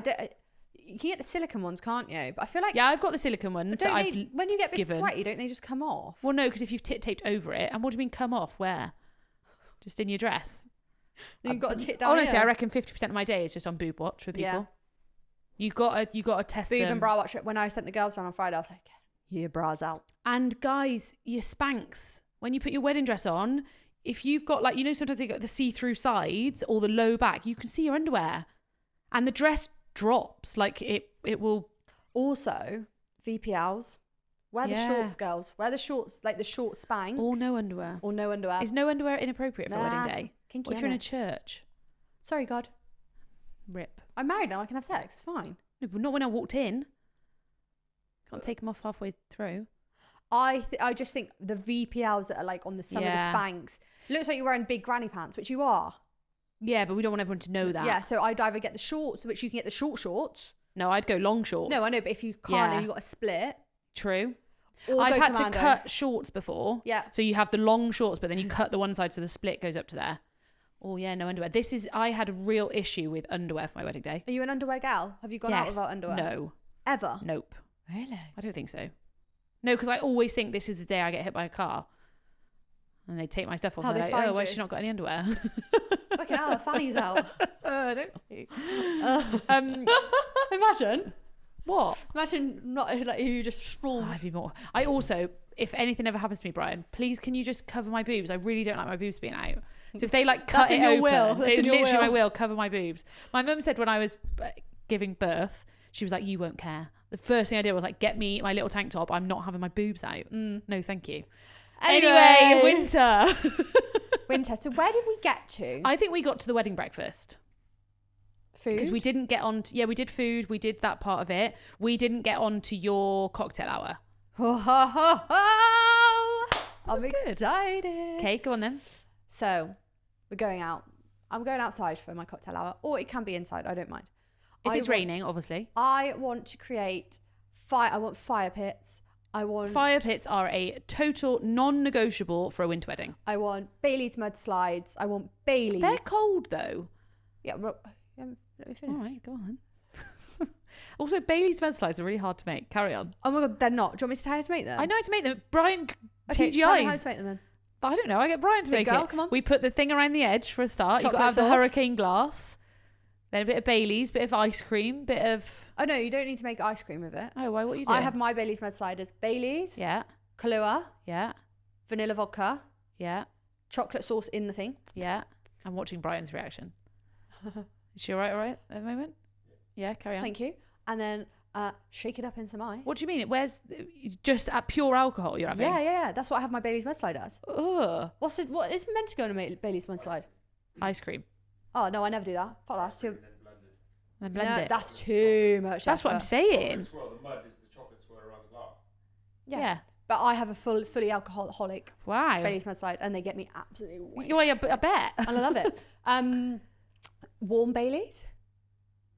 you can get the silicone ones, can't you? But I feel like I've got the silicone ones that I've when you get a bit given. sweaty, don't they just come off? Well, no, because if you've tit taped over it, and what do you mean come off? Where? Just in your dress. You've got to tit down. Honestly, here. I reckon 50% of my day is just on boob watch for people. Yeah. You got to test boob them. and bra watch. When I sent the girls down on Friday, I was like, your bra's out. And guys, your Spanx, when you put your wedding dress on, if you've got sometimes they got the see-through sides or the low back, you can see your underwear. And the dress drops, it will. Also, VPLs. Wear the shorts, girls. Wear the shorts, like the short Spanx. Or no underwear. Is no underwear inappropriate for a wedding day? Kinky, what if you're in a church? Sorry, God. Rip. I'm married now. I can have sex. It's fine. No, but not when I walked in. Can't take them off halfway through. I just think the VPLs that are like on some of the Spanx, looks like you're wearing big granny pants, which you are. Yeah, but we don't want everyone to know that. Yeah, so I'd either get the shorts, which you can get the short shorts. No, I'd go long shorts. No, I know, but if you can't and you've got a split. True. Or I've had commando. to cut shorts before. Yeah. So you have the long shorts, but then you cut the one side so the split goes up to there. Oh yeah, no underwear. I had a real issue with underwear for my wedding day. Are you an underwear gal? Have you gone out without underwear? No. Ever? Nope. Really? I don't think so. No, because I always think this is the day I get hit by a car. And they take my stuff off How and they're they like, find oh, why you? has she not got any underwear? Fucking hell, the fanny's out. I don't see. Imagine. What? Imagine not like you just sprawled. I'd be more. I also, if anything ever happens to me, Brian, please can you just cover my boobs? I really don't like my boobs being out. So if they like cut That's it in your open, will. That's it's in your literally will. my will, cover my boobs. My mum said when I was giving birth, she was like, you won't care. The first thing I did was like, get me my little tank top. I'm not having my boobs out. No, thank you. Anyway, winter. Winter. So where did we get to? I think we got to the wedding breakfast. Food? Because we didn't get on to, we did food, we did that part of it. We didn't get on to your cocktail hour. Ho, ho, ho, ho. I'm was good. excited. Okay, go on then. So we're going out. I'm going outside for my cocktail hour, or it can be inside. I don't mind. If it's raining, obviously. I want to create I want fire pits. Fire pits are a total non-negotiable for a winter wedding. I want Bailey's mudslides. I want Bailey's. They're cold though. Yeah, let me finish. All right, go on then. Also, Bailey's mudslides are really hard to make. Carry on. Oh my god, they're not. Do you want me to tell you how to make them? I know how to make them. Brian Okay, TGI's. tell me how to make them then. I don't know. I get Brian to Big make girl, it. come on. We put the thing around the edge for a start. You've got to have Chocolate the sauce. hurricane glass. Then a bit of Bailey's, bit of ice cream, bit of... Oh no, you don't need to make ice cream with it. Oh, why? What are you doing? I have my Bailey's mudsliders. Bailey's, Yeah, Kahlua, yeah, vanilla vodka, yeah, chocolate sauce in the thing. yeah. I'm watching Brian's reaction. Is she all right at the moment? Yeah, carry on. Thank you. And then shake it up in some ice. What do you mean? Where's it's just at pure alcohol you're having? Yeah. That's what I have my Bailey's mudslide as. Ugh. What is meant to go in a Bailey's mudslide? Ice cream. Oh no, I never do that. Fuck, that's too. And blend No, it. that's too much. That's what I'm effort. saying. The mud is the chocolate swirl around the glass. Yeah. But I have a fully alcoholic Wow. Bailey's mudslide, and they get me absolutely wasted. Yeah, I bet. And I love it. Warm Bailey's.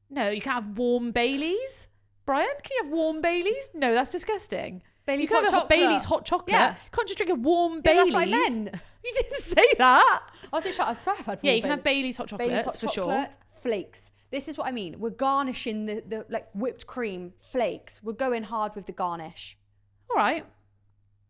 No, you can't have warm Baileys. Brian, can you have warm Baileys? No, that's disgusting. Bailey's you can't hot have chocolate. Bailey's hot chocolate. Yeah. You can't just drink a warm Yeah, Baileys. that's what I meant. You didn't say that. I was I swear I've had. Yeah, warm you can have Bailey's hot chocolates Bailey's hot for chocolate sure. flakes. This is what I mean. We're garnishing the like whipped cream flakes. We're going hard with the garnish. All right.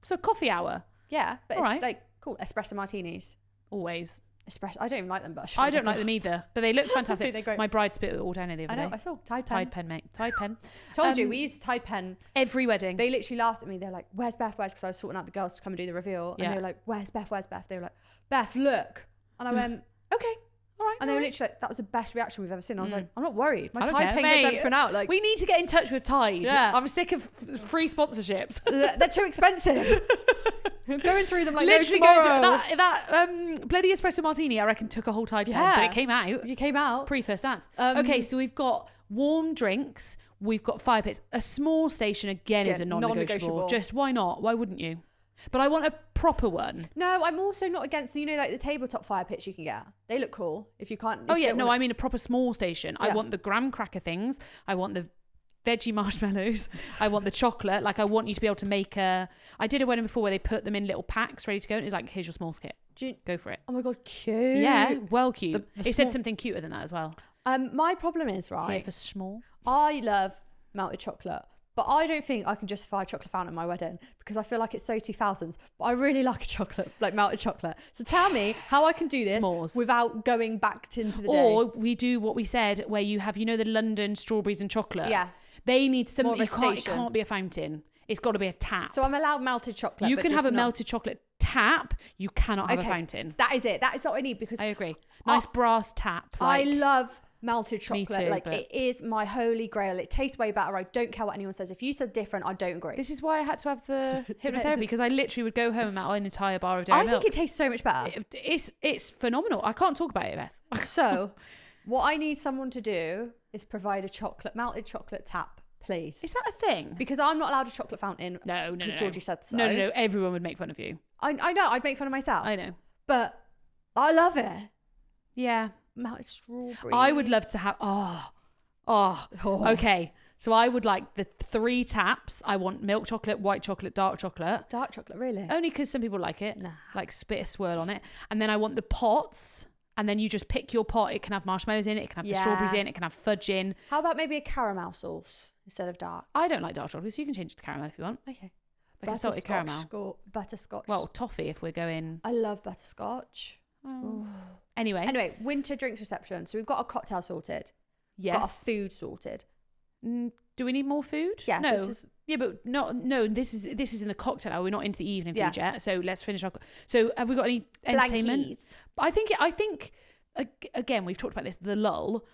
So coffee hour. Yeah, but All it's right. like cool espresso martinis. Always. Espresso. I don't even like them, but I don't like them either, but they look fantastic. They're great. My bride spit it all down here the I other know. day. I saw Tide Pen. Tide pen, mate. Tide pen. Told you we used Tide Pen. Every wedding. They literally laughed at me. They're like, "Where's Beth? Where's?" Because I was sorting out the girls to come and do the reveal, Yeah. and they were like, "Where's Beth? Where's Beth?" They were like, "Beth, look," and I went, "Okay." all right. And no they were worries. literally like, that was the best reaction we've ever seen. I was like, I'm not worried. My I don't Tide care. Pen Mate, gets everything out. Like, we need to get in touch with Tide. Yeah. I'm sick of free sponsorships. they're too expensive. Going through them like Literally no going tomorrow. through that bloody espresso martini, I reckon took a whole Tide pen, Yeah. but it came out You came out. pre first dance. Okay, so we've got warm drinks, we've got fire pits. A small station again is a Again, non-negotiable. non-negotiable. Just why not? Why wouldn't you? But I want a proper one. No, I'm also not against, like the tabletop fire pits you can get. They look cool. If you can't. Oh if you yeah, don't no, wanna- I mean a proper small station. I Yeah. want the graham cracker things. I want the veggie marshmallows. I want the chocolate. Like I want you to be able to make a. I did a wedding before where they put them in little packs ready to go, and it's like, here's your small skit. Do you- Go for it. Oh my god, cute. Yeah, well cute. The It said small- something cuter than that as well. My problem is Here right. for small. I love melted chocolate, but I don't think I can justify a chocolate fountain at my wedding because I feel like it's so 2000s. But I really like a chocolate, like melted chocolate. So tell me how I can do this S'mores. without going back into the Or day. we do what we said, where you have, the London strawberries and chocolate. Yeah. They need some. More of a It station. can't be a fountain. It's got to be a tap. So I'm allowed melted chocolate. you but can just have a not- melted chocolate tap. You cannot have Okay. a fountain. That is it. That is what I need because I agree. Nice brass tap. I Like, love melted Me chocolate. too, Like but- it is my holy grail. It tastes way better. I don't care what anyone says. If you said different, I don't agree. This is why I had to have the hypnotherapy, because I literally would go home and have an entire bar of dairy I milk. think it tastes so much better. It's phenomenal. I can't talk about it, Beth. So what I need someone to do is provide a melted chocolate tap Please. Is that a thing? Because I'm not allowed a chocolate fountain. No. Because Georgie said so. No. Everyone would make fun of you. I know. I'd make fun of myself. I know. But I love it. Yeah. Melted strawberries. I would love to have. Okay. So I would like the 3 taps. I want milk chocolate, white chocolate, dark chocolate. Dark chocolate, really? Only because some people like it. Nah. Like spit a swirl on it. And then I want the pots. And then you just pick your pot. It can have marshmallows in it. It can have the strawberries in it. It can have fudge in. How about maybe a caramel sauce instead of dark? I don't like dark chocolate, so you can change it to caramel if you want. Okay. Like a salted caramel. Butterscotch. Well, toffee if we're going. I love butterscotch. Oh. Anyway, winter drinks reception. So we've got a cocktail sorted. Yes. Got a food sorted. Do we need more food? Yeah. No. Yeah, but no. This is in the cocktail hour. We're not into the evening food yet. So let's finish our. So have we got any entertainment? Blankies. I think again we've talked about this. The lull.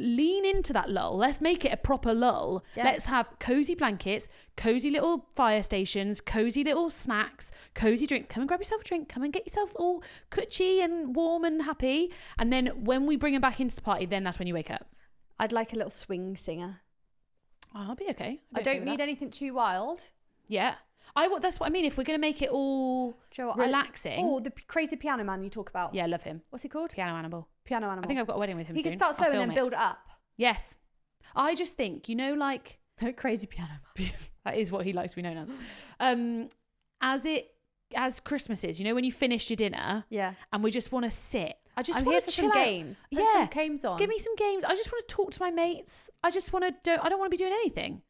Lean into that lull. Let's make it a proper lull. Yeah. Let's have cozy blankets, cozy little fire stations, cozy little snacks, cozy drink. Come and grab yourself a drink. Come and get yourself all cutchy and warm and happy. And then when we bring them back into the party, then that's when you wake up. I'd like a little swing singer. Oh, I'll be okay. I don't need anything too wild. Yeah. That's what I mean. If we're going to make it all relaxing. The crazy piano man you talk about. Yeah, I love him. What's he called? Piano Animal. I think I've got a wedding with him soon. He can start slow and then build it up. Yes. I just think, like... crazy piano man. That is what he likes to be known as. As Christmas is, when you finished your dinner. Yeah. And we just want to sit. I just I'm want here to for chill some out. games. Put some games on. Give me some games. I just want to talk to my mates. I don't want to be doing anything.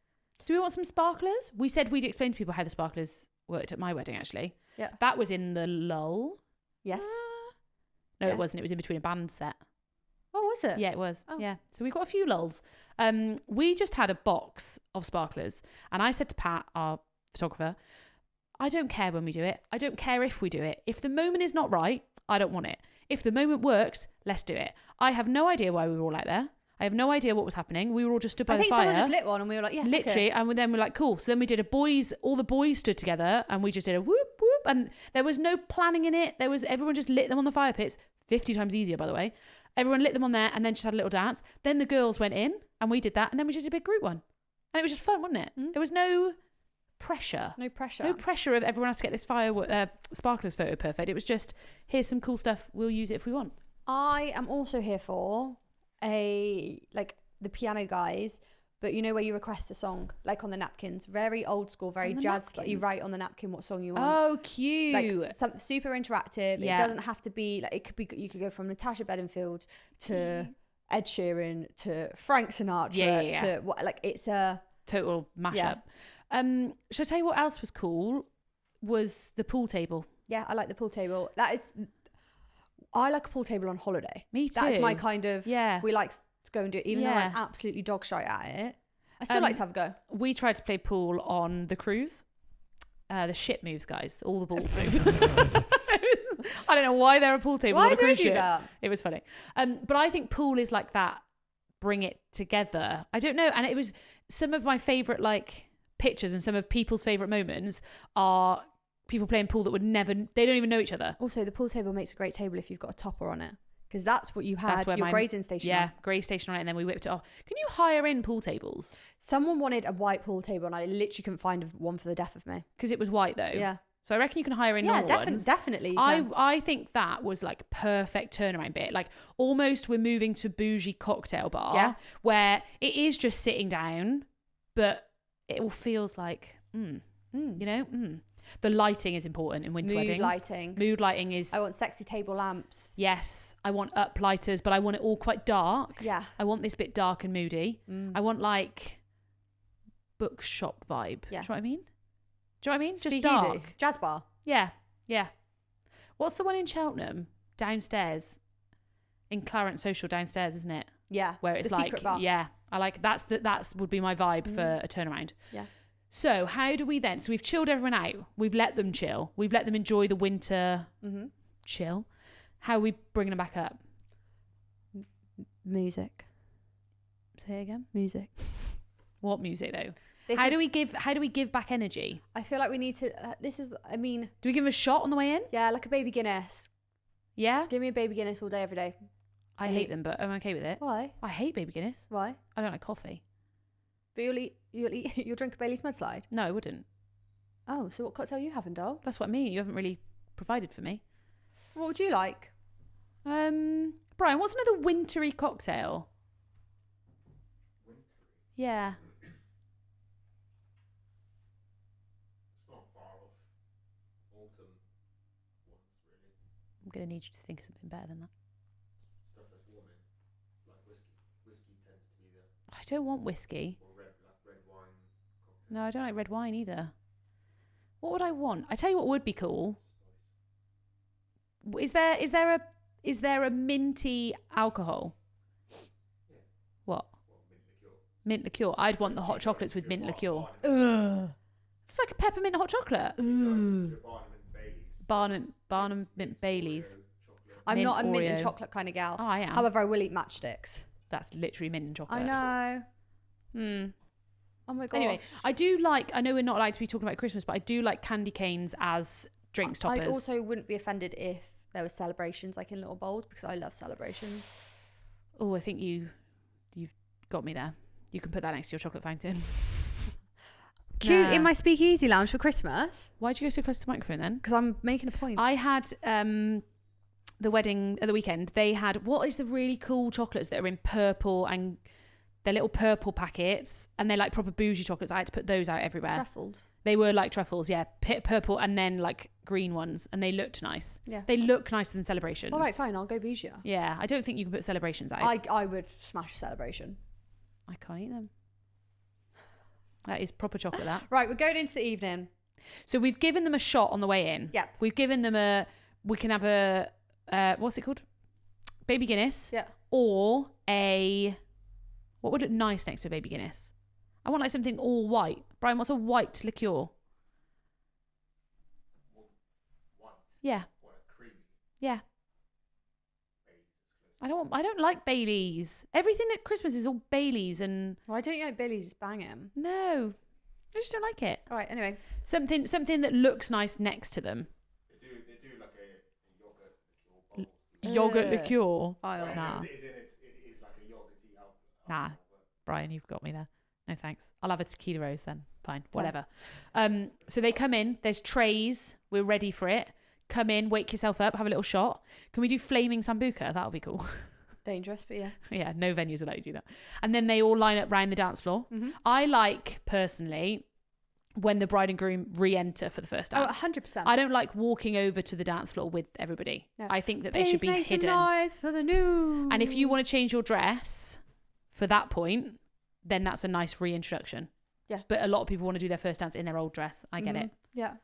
Do we want some sparklers? We said we'd explain to people how the sparklers worked at my wedding, actually. Yeah. That was in the lull. Yes. No, it wasn't. It was in between a band set. Oh, was it? Yeah, it was. Oh. Yeah. So we got a few lulls. We just had a box of sparklers. And I said to Pat, our photographer, I don't care when we do it. I don't care if we do it. If the moment is not right, I don't want it. If the moment works, let's do it. I have no idea why we were all out there. I have no idea what was happening. We were all just stood by the fire. I think someone just lit one and we were like, yeah, literally. And then we're like, cool. So then we did all the boys stood together and we just did a whoop, whoop. And there was no planning in it. Everyone just lit them on the fire pits. 50 times easier, by the way. Everyone lit them on there and then just had a little dance. Then the girls went in and we did that. And then we just did a big group one. And it was just fun, wasn't it? There was no pressure. No pressure. No pressure of everyone has to get this sparklers photo perfect. It was just, here's some cool stuff. We'll use it if we want. I am also here for the piano guys, but where you request a song, like on the napkins, very old school, very jazz, but you write on the napkin what song you want. Oh, cute. Like something super interactive. Yeah. It doesn't have to be it could be, you could go from Natasha Bedingfield to Ed Sheeran to Frank Sinatra to what, it's a total mashup. Should I tell you what else was cool? Was the pool table. Yeah, I like the pool table. I like a pool table on holiday. Me too. That is my kind of, we like to go and do it, even though I'm absolutely dog shy at it. I still like to have a go. We tried to play pool on the cruise. The ship moves, guys. All the balls move. I don't know why they're a pool table on a cruise ship. That? It was funny. But I think pool is like that. Bring it together. I don't know. And it was some of my favourite pictures and some of people's favourite moments are people playing pool that they don't even know each other. Also, the pool table makes a great table if you've got a topper on it. Because that's what you had your grazing station on. Grazing station on it, and then we whipped it off. Can you hire in pool tables? Someone wanted a white pool table, and I literally couldn't find one for the death of me. Because it was white, though. Yeah. So I reckon you can hire in normal ones. Definitely. I think that was perfect turnaround bit. Almost we're moving to bougie cocktail bar, where it is just sitting down, but it all feels like, The lighting is important in winter weddings. Mood lighting is... I want sexy table lamps. Yes. I want up lighters, but I want it all quite dark. Yeah. I want this bit dark and moody. I want bookshop vibe. Yeah. Do you know what I mean? Just Speak dark. Easy. Jazz bar. Yeah. Yeah. What's the one in Cheltenham? Downstairs. In Clarence Social downstairs, isn't it? Yeah. Where it's the secret bar. Yeah. I like that's would be my vibe for a turnaround. Yeah. So how do we then? So we've chilled everyone out. We've let them chill. We've let them enjoy the winter chill. How are we bringing them back up? Music. Say it again. Music. What music though? How do we give back energy? I feel like we need to. Do we give them a shot on the way in? Yeah, like a baby Guinness. Yeah. Give me a baby Guinness all day, every day. I hate them, but I'm okay with it. Why? I hate baby Guinness. Why? I don't like coffee. But you'll drink a Bailey's mudslide? No, I wouldn't. Oh, so what cocktail are you having, doll? That's what I mean. You haven't really provided for me. What would you like? Brian, what's another wintry cocktail? Wintry. Yeah. It's not far off. Autumn ones, really. I'm going to need you to think of something better than that. Stuff that's warming, like whiskey. Whiskey tends to be the I don't want whiskey. or red wine cocktail. No, I don't like red wine either. What would I want? I tell you what would be cool. Is there a minty alcohol? Yeah. What? Well, mint liqueur. Mint liqueur. I'd want the hot chocolates with mint liqueur. Ugh. It's like a peppermint hot chocolate. Barnum mint Baileys. I'm Mint not a mint and Oreo. chocolate kind of gal. Oh, I am. However, I will eat matchsticks. That's literally mint and chocolate. I know. Hmm. Oh my god. Anyway, I do like, I know we're not allowed to be talking about Christmas, but I do like candy canes as drinks toppers. I also wouldn't be offended if there were celebrations like in little bowls because I love celebrations. Oh, I think you've got me there. You can put that next to your chocolate fountain. Cute Nah. in my speakeasy lounge for Christmas Why'd you go so close to the microphone then? because I'm making a point. I had the wedding at the weekend. They had, what is the really cool chocolates that are in purple and they're little purple packets and they're like proper bougie chocolates. I had to put those out everywhere. Truffled. They were like truffles, yeah, purple and then like green ones, and they looked nice. Yeah. They look nicer than celebrations. All right, fine. I'll go bougie. Yeah, I don't think you can put celebrations out. I would smash a celebration. I can't eat them. That is proper chocolate, that. Right, we're going into the evening. So we've given them a shot on the way in. Yep. We've given them we can have a, what's it called? Baby Guinness. Yeah. Or what would look nice next to a Baby Guinness? I want like something all white. Brian, what's a white liqueur? White. Yeah. What a creamy. Yeah. Baileys. I don't like Baileys. Everything at Christmas is all Baileys and Why don't you like Bailey's? It's banging. no. I just don't like it. All right, anyway. Something that looks nice next to them. They do like a yogurt liqueur bowl. Yogurt Ugh. liqueur. I'll- Nah. It is like a yogurty alcohol. Nah. Brian, you've got me there. No thanks. I'll have a tequila rose then. Fine, Fine. whatever. So they come in. There's trays. We're ready for it. Come in, wake yourself up, have a little shot. Can we do flaming sambuca? That'll be cool. Dangerous, but yeah. Yeah, no venues allow you to do that. And then they all line up round the dance floor. Mm-hmm. I like, personally, when the bride and groom re-enter for the first Oh, dance. 100%. I don't like walking over to the dance floor with everybody. No. I think that they should be hidden. Some noise for the new. And if you want to change your dress for that point, then that's a nice reintroduction. Yeah. But a lot of people want to do their first dance in their old dress. I get it. Yeah.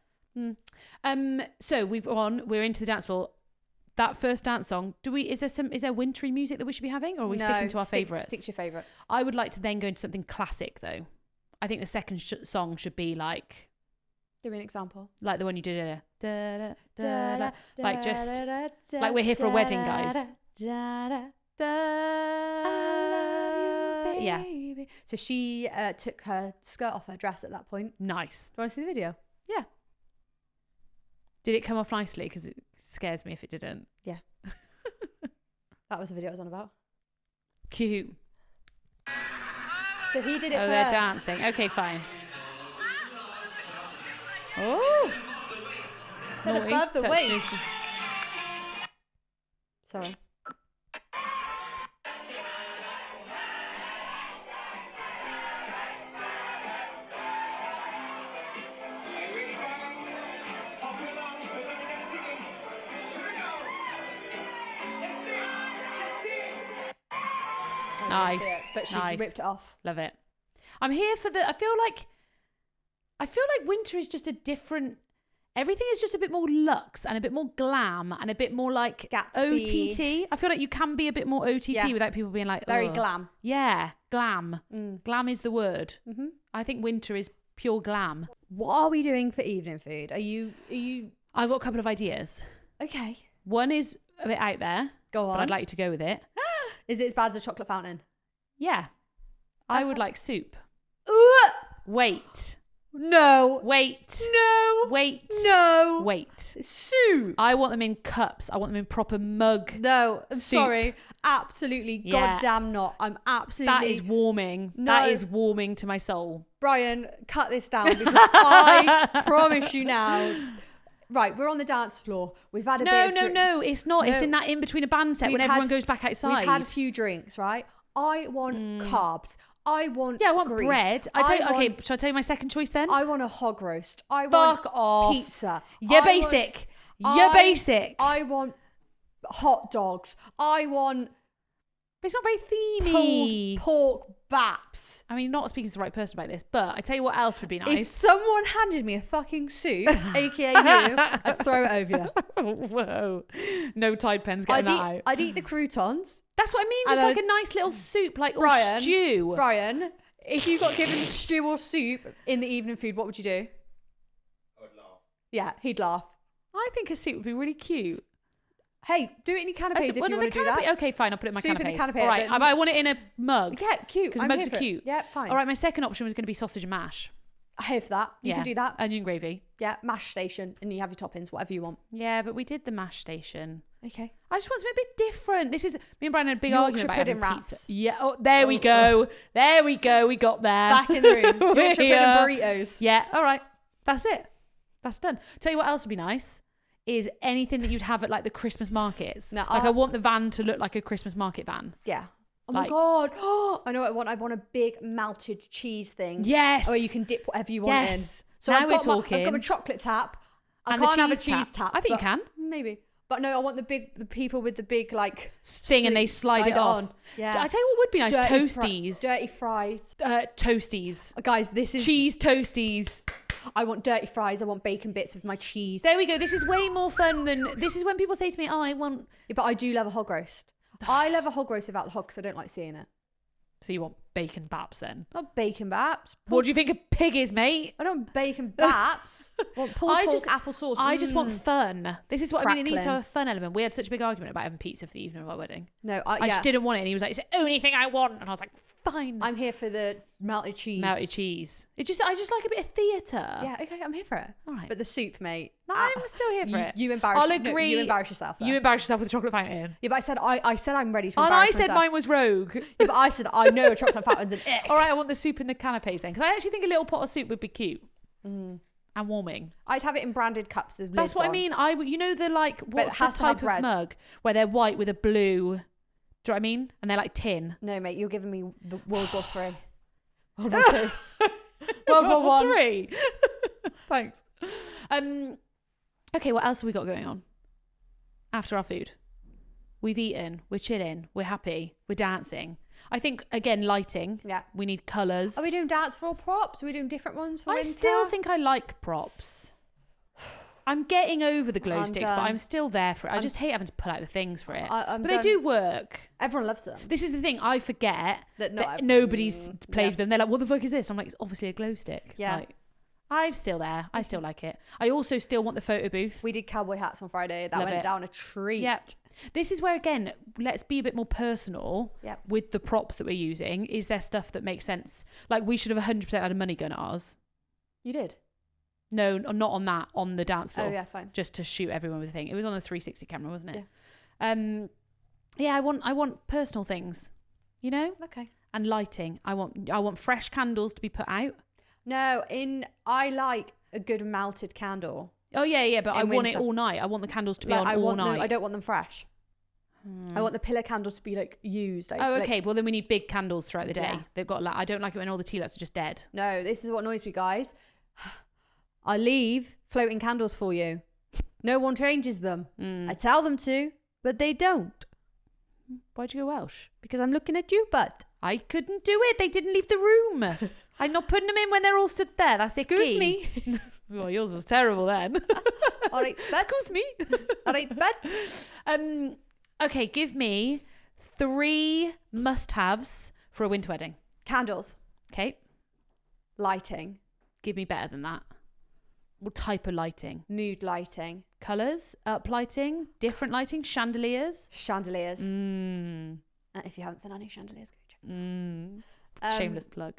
So we're into the dance floor. That first dance song, is there wintry music that we should be having, or are we sticking to our favourites? Stick to your favourites. I would like to then go into something classic though. I think the second song should be like Give me an example. the one you did earlier. Da, da, da, da. Like just like we're here for a wedding, guys. Yeah, So she took her skirt off her dress at that point. nice. Do you want to see the video? Did it come off nicely? Because it scares me if it didn't. That was the video I was on about. Cute. So he did it Oh, first. they're dancing. Okay, fine. Oh, Said naughty. above the Touched waist. his- Sorry. Nice. But she Nice. ripped it off. Love it. I'm here for I feel like winter is just a different. Everything is just a bit more luxe and a bit more glam and a bit more like Gatsby. OTT. I feel like you can be a bit more OTT Yeah. without people being like Very "Ugh." glam. Yeah, glam. Glam is the word. Mm-hmm. I think winter is pure glam. What are we doing for evening food? Are you I've got a couple of ideas. okay? One is a bit out there, Go on. but I'd like you to go with it. Is it as bad as a chocolate fountain? Yeah, I would like soup. Ooh! Wait. No. Wait. No. Wait. No. Wait. Soup. I want them in cups. I want them in proper mug. No. I'm Soup. sorry. Absolutely. Yeah. Goddamn not. I'm absolutely. That is warming. No. That is warming to my soul. Brian, cut this down because I promise you now. Right, we're on the dance floor. We've had a bit of No, it's not. No. It's in that in between a band set when everyone goes back outside. We've had a few drinks, right? I want carbs. I want I want grease. bread. Okay, shall I tell you my second choice then? I want a hog roast. I Fuck want off. pizza. You're I basic. want- You're I- basic. I want hot dogs. I want But it's not very themey. pulled pork baps. I mean, not speaking to the right person about this, but I tell you what else would be If nice. someone handed me a fucking soup, aka you, I'd throw it over you. Whoa. No Tide pens getting that out. I'd eat the croutons. That's what I mean. Just And like a nice little soup, like or Brian, stew. Brian, if you got given stew or soup in the evening food, what would you do? I would laugh. Yeah, he'd laugh. I think a soup would be really cute. Hey, do it in your canapes if you One want of to the do that. canapé. Okay, fine. I'll put it in my Soup in canapés. the canapé, All right, but- I want it in a mug. Yeah, cute. Because I'm mugs here are for it. cute. Yeah, fine. All right, my second option was going to be sausage and mash. I'm here for that. You can do that. Onion gravy. Yeah, mash station, and you have your toppings, whatever you want. Yeah, but we did the mash station. Okay. I just want something a bit different. This is me and Brian had a big Yorkshire argument about pudding having wraps. pizza. Yeah. Oh, there we go. There we go. We got there. Back in the room. We're Yorkshire pudding here. burritos. Yeah. All right. That's it. That's done. Tell you what else would be nice is anything that you'd have at like the Christmas markets. No, like I want the van to look like a Christmas market van. Yeah. Oh Like- my god. Oh, I know what I want. I want a big melted cheese thing. Yes. Or you can dip whatever you want Yes. in. So Now I've we're got I've got talking. my chocolate tap. I And the can't have a cheese cheese tap. tap. I think you but- can. Maybe. But no, I want the people with the big like Thing and they suit, slide it off. on. Yeah. I tell you what would be nice. Toasties. Dirty fries. Toasties. Guys, this is Cheese toasties. I want dirty fries. I want bacon bits with my cheese. There we go. This is way more fun than this is when people say to me, "Oh, I want." Yeah, but I do love a hog roast. I love a hog roast without the hog because I don't like seeing it. So you want bacon baps then? Not bacon baps. What do you think a pig is, mate? I don't want bacon baps. I want pulled pork, applesauce. I just want fun. This is what I mean. It needs to Crackling. have a fun element. We had such a big argument about having pizza for the evening of our wedding. No, I yeah. just didn't want it, and he was like, "It's the only thing I want," and I was like, "Fine." I'm here for the melted cheese. Melted cheese. I just like a bit of theater. Yeah, okay, I'm here for it. All right. But the soup, mate. No, I'm still here for it. You embarrass. I'll no, agree. you embarrass yourself. You there. embarrassed yourself with the chocolate fountain. Yeah, but I said I'm ready to And embarrass I said myself. mine was rogue. Yeah, but I said I know a chocolate fountain's an ick. All right, I want the soup in the canapes then, because I actually think a little pot of soup would be cute and warming. I'd have it in branded cups. With That's lids what I on. mean. You know the like, what's it the has to have type of bread. mug where they're white with a blue? Do you know what I mean? And they're like tin. No, mate, you're giving me the World War III. World War II. World War One. Three. Thanks. Okay, what else have we got going on? After our food, we've eaten. We're chilling. We're happy. We're dancing. I think again, lighting. Yeah. We need colours. Are we doing dance floor props? Are we doing different ones for I winter? still think I like props. I'm getting over the glow I'm sticks, but done. I'm still there for it. I just hate having to pull out the things for it. I'm but done. they do work. Everyone loves them. This is the thing. I forget That that not nobody's played yeah. with them. They're like, what the fuck is this? I'm like, it's obviously a glow stick. Yeah. Like, I'm still there. I still like it. I also still want the photo booth. We did cowboy hats on Friday. That Love went it. down a treat. Yep. This is where, again, let's be a bit more personal Yep. with the props that we're using. Is there stuff that makes sense? Like, we should have 100% had a money gun at ours. You did? No, not on that, on the dance floor. Oh, yeah, fine. Just to shoot everyone with a thing. It was on the 360 camera, wasn't it? Yeah. Yeah, I want personal things, you know? Okay. And lighting. I want fresh candles to be put out. No, I like a good melted candle. Oh yeah, but In I want it winter. all night. I want the candles to be Like, on I all want night. them. I don't want them fresh. I want the pillar candles to be like used. Like, Oh, like- okay. Well, then we need big candles throughout the day. Yeah. They've got. I don't like it when all the tea lights are just dead. no, this is what annoys me, guys. I leave floating candles for you. No one changes them. I tell them to, but they don't. Why'd you go Welsh? Because I'm looking at you, but I couldn't do it. They didn't leave the room. I'm not putting them in when they're all stood there. That's excuse icky. me. Well, yours was terrible then. All right, but Excuse me. all right, but Okay, give me 3 must-haves for a winter wedding. candles, Okay, lighting, give me better than that. What type of lighting? mood lighting, Colours, up lighting, different lighting, chandeliers. chandeliers. Mm. If you haven't seen any chandeliers, go check. Shameless plug.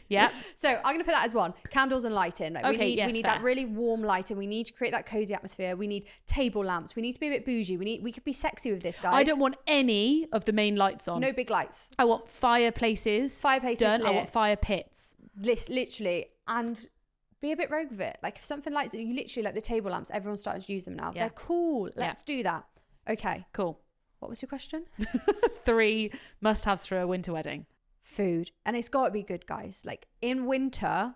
Yeah. So I'm going to put that as one. Candles and lighting. Like Okay, we yes, need fair. that really warm lighting. We need to create that cozy atmosphere. We need table lamps. We need to be a bit bougie. We could be sexy with this, guys. I don't want any of the main lights on. No big lights. I want fireplaces. Fireplaces done. I lit. want fire pits. Literally. And be a bit rogue with it. Like if something lights, you literally like the table lamps, everyone's starting to use them now. Yeah. They're cool. Let's do that. Okay. Cool. What was your question? 3 must-haves for a winter wedding. Food. And it's got to be good, guys. Like in winter,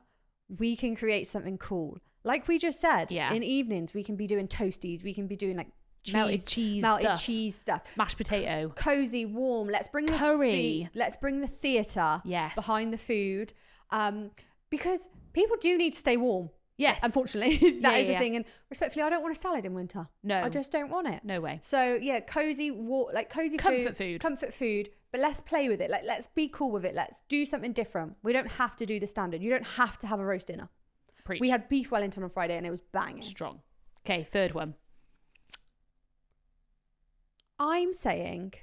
we can create something cool. Like we just said, in evenings, we can be doing toasties. We can be doing like melted cheese stuff. Mashed potato. Cozy, warm. Let's bring the Curry. let's bring the theatre behind the food. Because people do need to stay warm. Yes. Unfortunately, that is the thing. And respectfully, I don't want a salad in winter. No. I just don't want it. No way. So yeah, cozy Comfort food. Comfort food. But let's play with it. Like let's be cool with it. Let's do something different. We don't have to do the standard. You don't have to have a roast dinner. Preach. We had beef Wellington on Friday and it was banging. Strong. Okay, 3rd one. I'm saying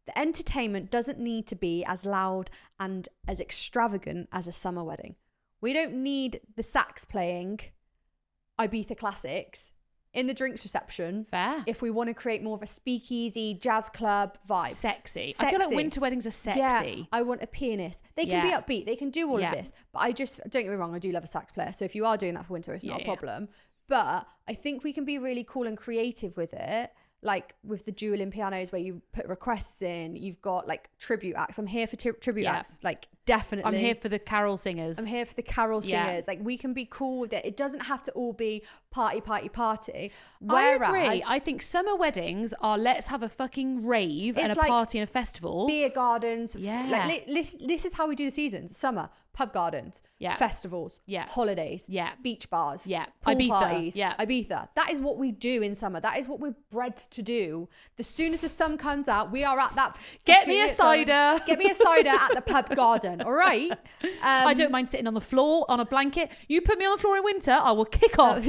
the entertainment doesn't need to be as loud and as extravagant as a summer wedding. We don't need the sax playing Ibiza classics in the drinks reception. Fair. If we want to create more of a speakeasy jazz club vibe. Sexy. I feel like winter weddings are sexy. Yeah, I want a pianist. They can be upbeat. They can do all of this. But don't get me wrong, I do love a sax player. So if you are doing that for winter, it's not a problem. But I think we can be really cool and creative with it. Like with the dueling pianos where you put requests in, you've got like tribute acts. I'm here for tribute acts, like definitely. I'm here for the carol singers. I'm here for the carol singers. Like we can be cool with it. It doesn't have to all be party. Whereas, I agree. I think summer weddings are let's have a fucking rave and a like party and a festival. Beer gardens. Yeah. Like this is how we do the seasons. Summer, pub gardens. Yeah. Festivals. Yeah. Holidays. Yeah. Beach bars. Yeah. Pool Ibiza. parties. Yeah. Ibiza. That is what we do in summer. That is what we're bred to do. The soon as the sun comes out, we are at that. Get me a cider. Get me a cider at the pub garden. All right. I don't mind sitting on the floor on a blanket. You put me on the floor in winter, I will kick off.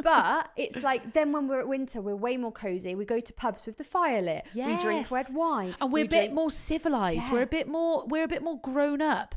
But it's like then when we're at winter, we're way more cozy. We go to pubs with the fire lit. We drink red wine. And we're a bit more civilized. Yeah. We're a bit more grown up.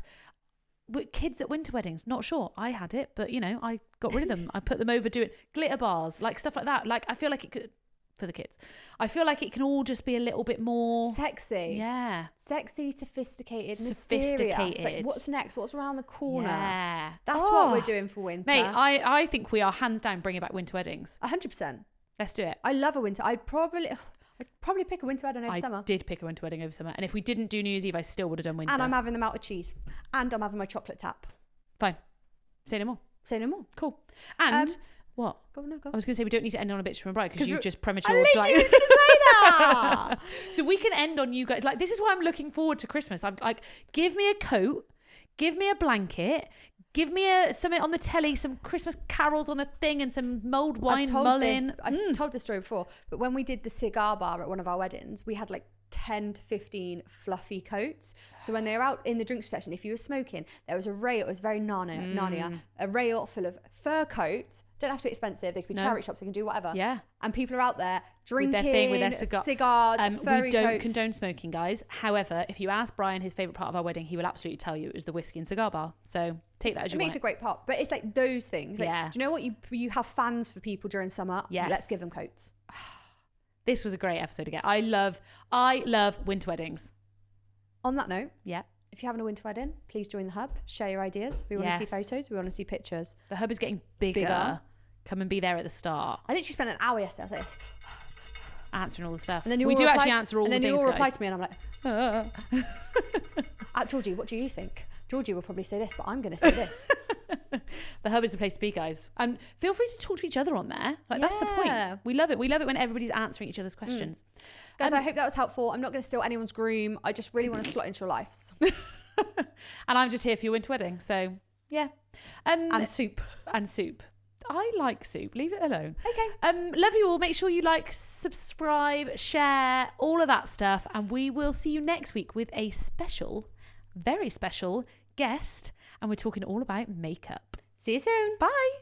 We're kids at winter weddings, not sure. I had it, but I got rid of them. I put them over doing glitter bars, like stuff like that. Like I feel like it could, for the kids, I feel like it can all just be a little bit more sexy. Yeah. Sexy, sophisticated. Mysterious. Like what's next? What's around the corner? Yeah. That's what we're doing for winter. Mate, I think we are hands down bringing back winter weddings. 100%. Let's do it. I love a winter. I'd probably pick a winter wedding over summer. I did pick a winter wedding over summer. And if we didn't do New Year's Eve, I still would have done winter. And I'm having them out with cheese. And I'm having my chocolate tap. Fine. Say no more. Say no more. Cool. And what? Go. I was going to say we don't need to end on a bitch from a bride because you just premature. I literally was going to say that. So we can end on you guys. Like, this is why I'm looking forward to Christmas. I'm like, give me a coat, give me a blanket, give me something on the telly, some Christmas carols on the thing, and some mulled wine mullein. I've told this story before, but when we did the cigar bar at one of our weddings, we had like 10 to 15 fluffy coats. So when they were out in the drinks reception, if you were smoking, there was a rail. It was very Narnia, a rail full of fur coats. Don't have to be expensive. They could be charity shops. They can do whatever. Yeah. And people are out there drinking with their thing, with their cigars, furry we don't coats. condone smoking, guys. However, if you ask Brian his favourite part of our wedding, he will absolutely tell you it was the whiskey and cigar bar. So take that as you want. It makes a great part. But it's like those things. Like, yeah. do you know what? You have fans for people during summer. Yes. Let's give them coats. This was a great episode again. I love winter weddings. On that note, yeah. If you're having a winter wedding, please join the hub. Share your ideas. We want to see photos. We want to see pictures. The hub is getting bigger. Come and be there at the start. I literally spent an hour yesterday. I was like, answering all the stuff. And then we do actually answer all the things, and then you all reply guys. to me and I'm like, Georgie, what do you think? Georgie will probably say this, but I'm going to say this. The hub is the place to be, guys. And feel free to talk to each other on there. Like, that's the point. We love it. We love it when everybody's answering each other's questions. Guys, I hope that was helpful. I'm not going to steal anyone's groom. I just really want to slot into your lives. And I'm just here for your winter wedding. So, yeah. And soup. And soup. I like soup. Leave it alone. Okay. Love you all. Make sure you like, subscribe, share, all of that stuff. And we will see you next week with a special, very special guest. And we're talking all about makeup. See you soon. Bye.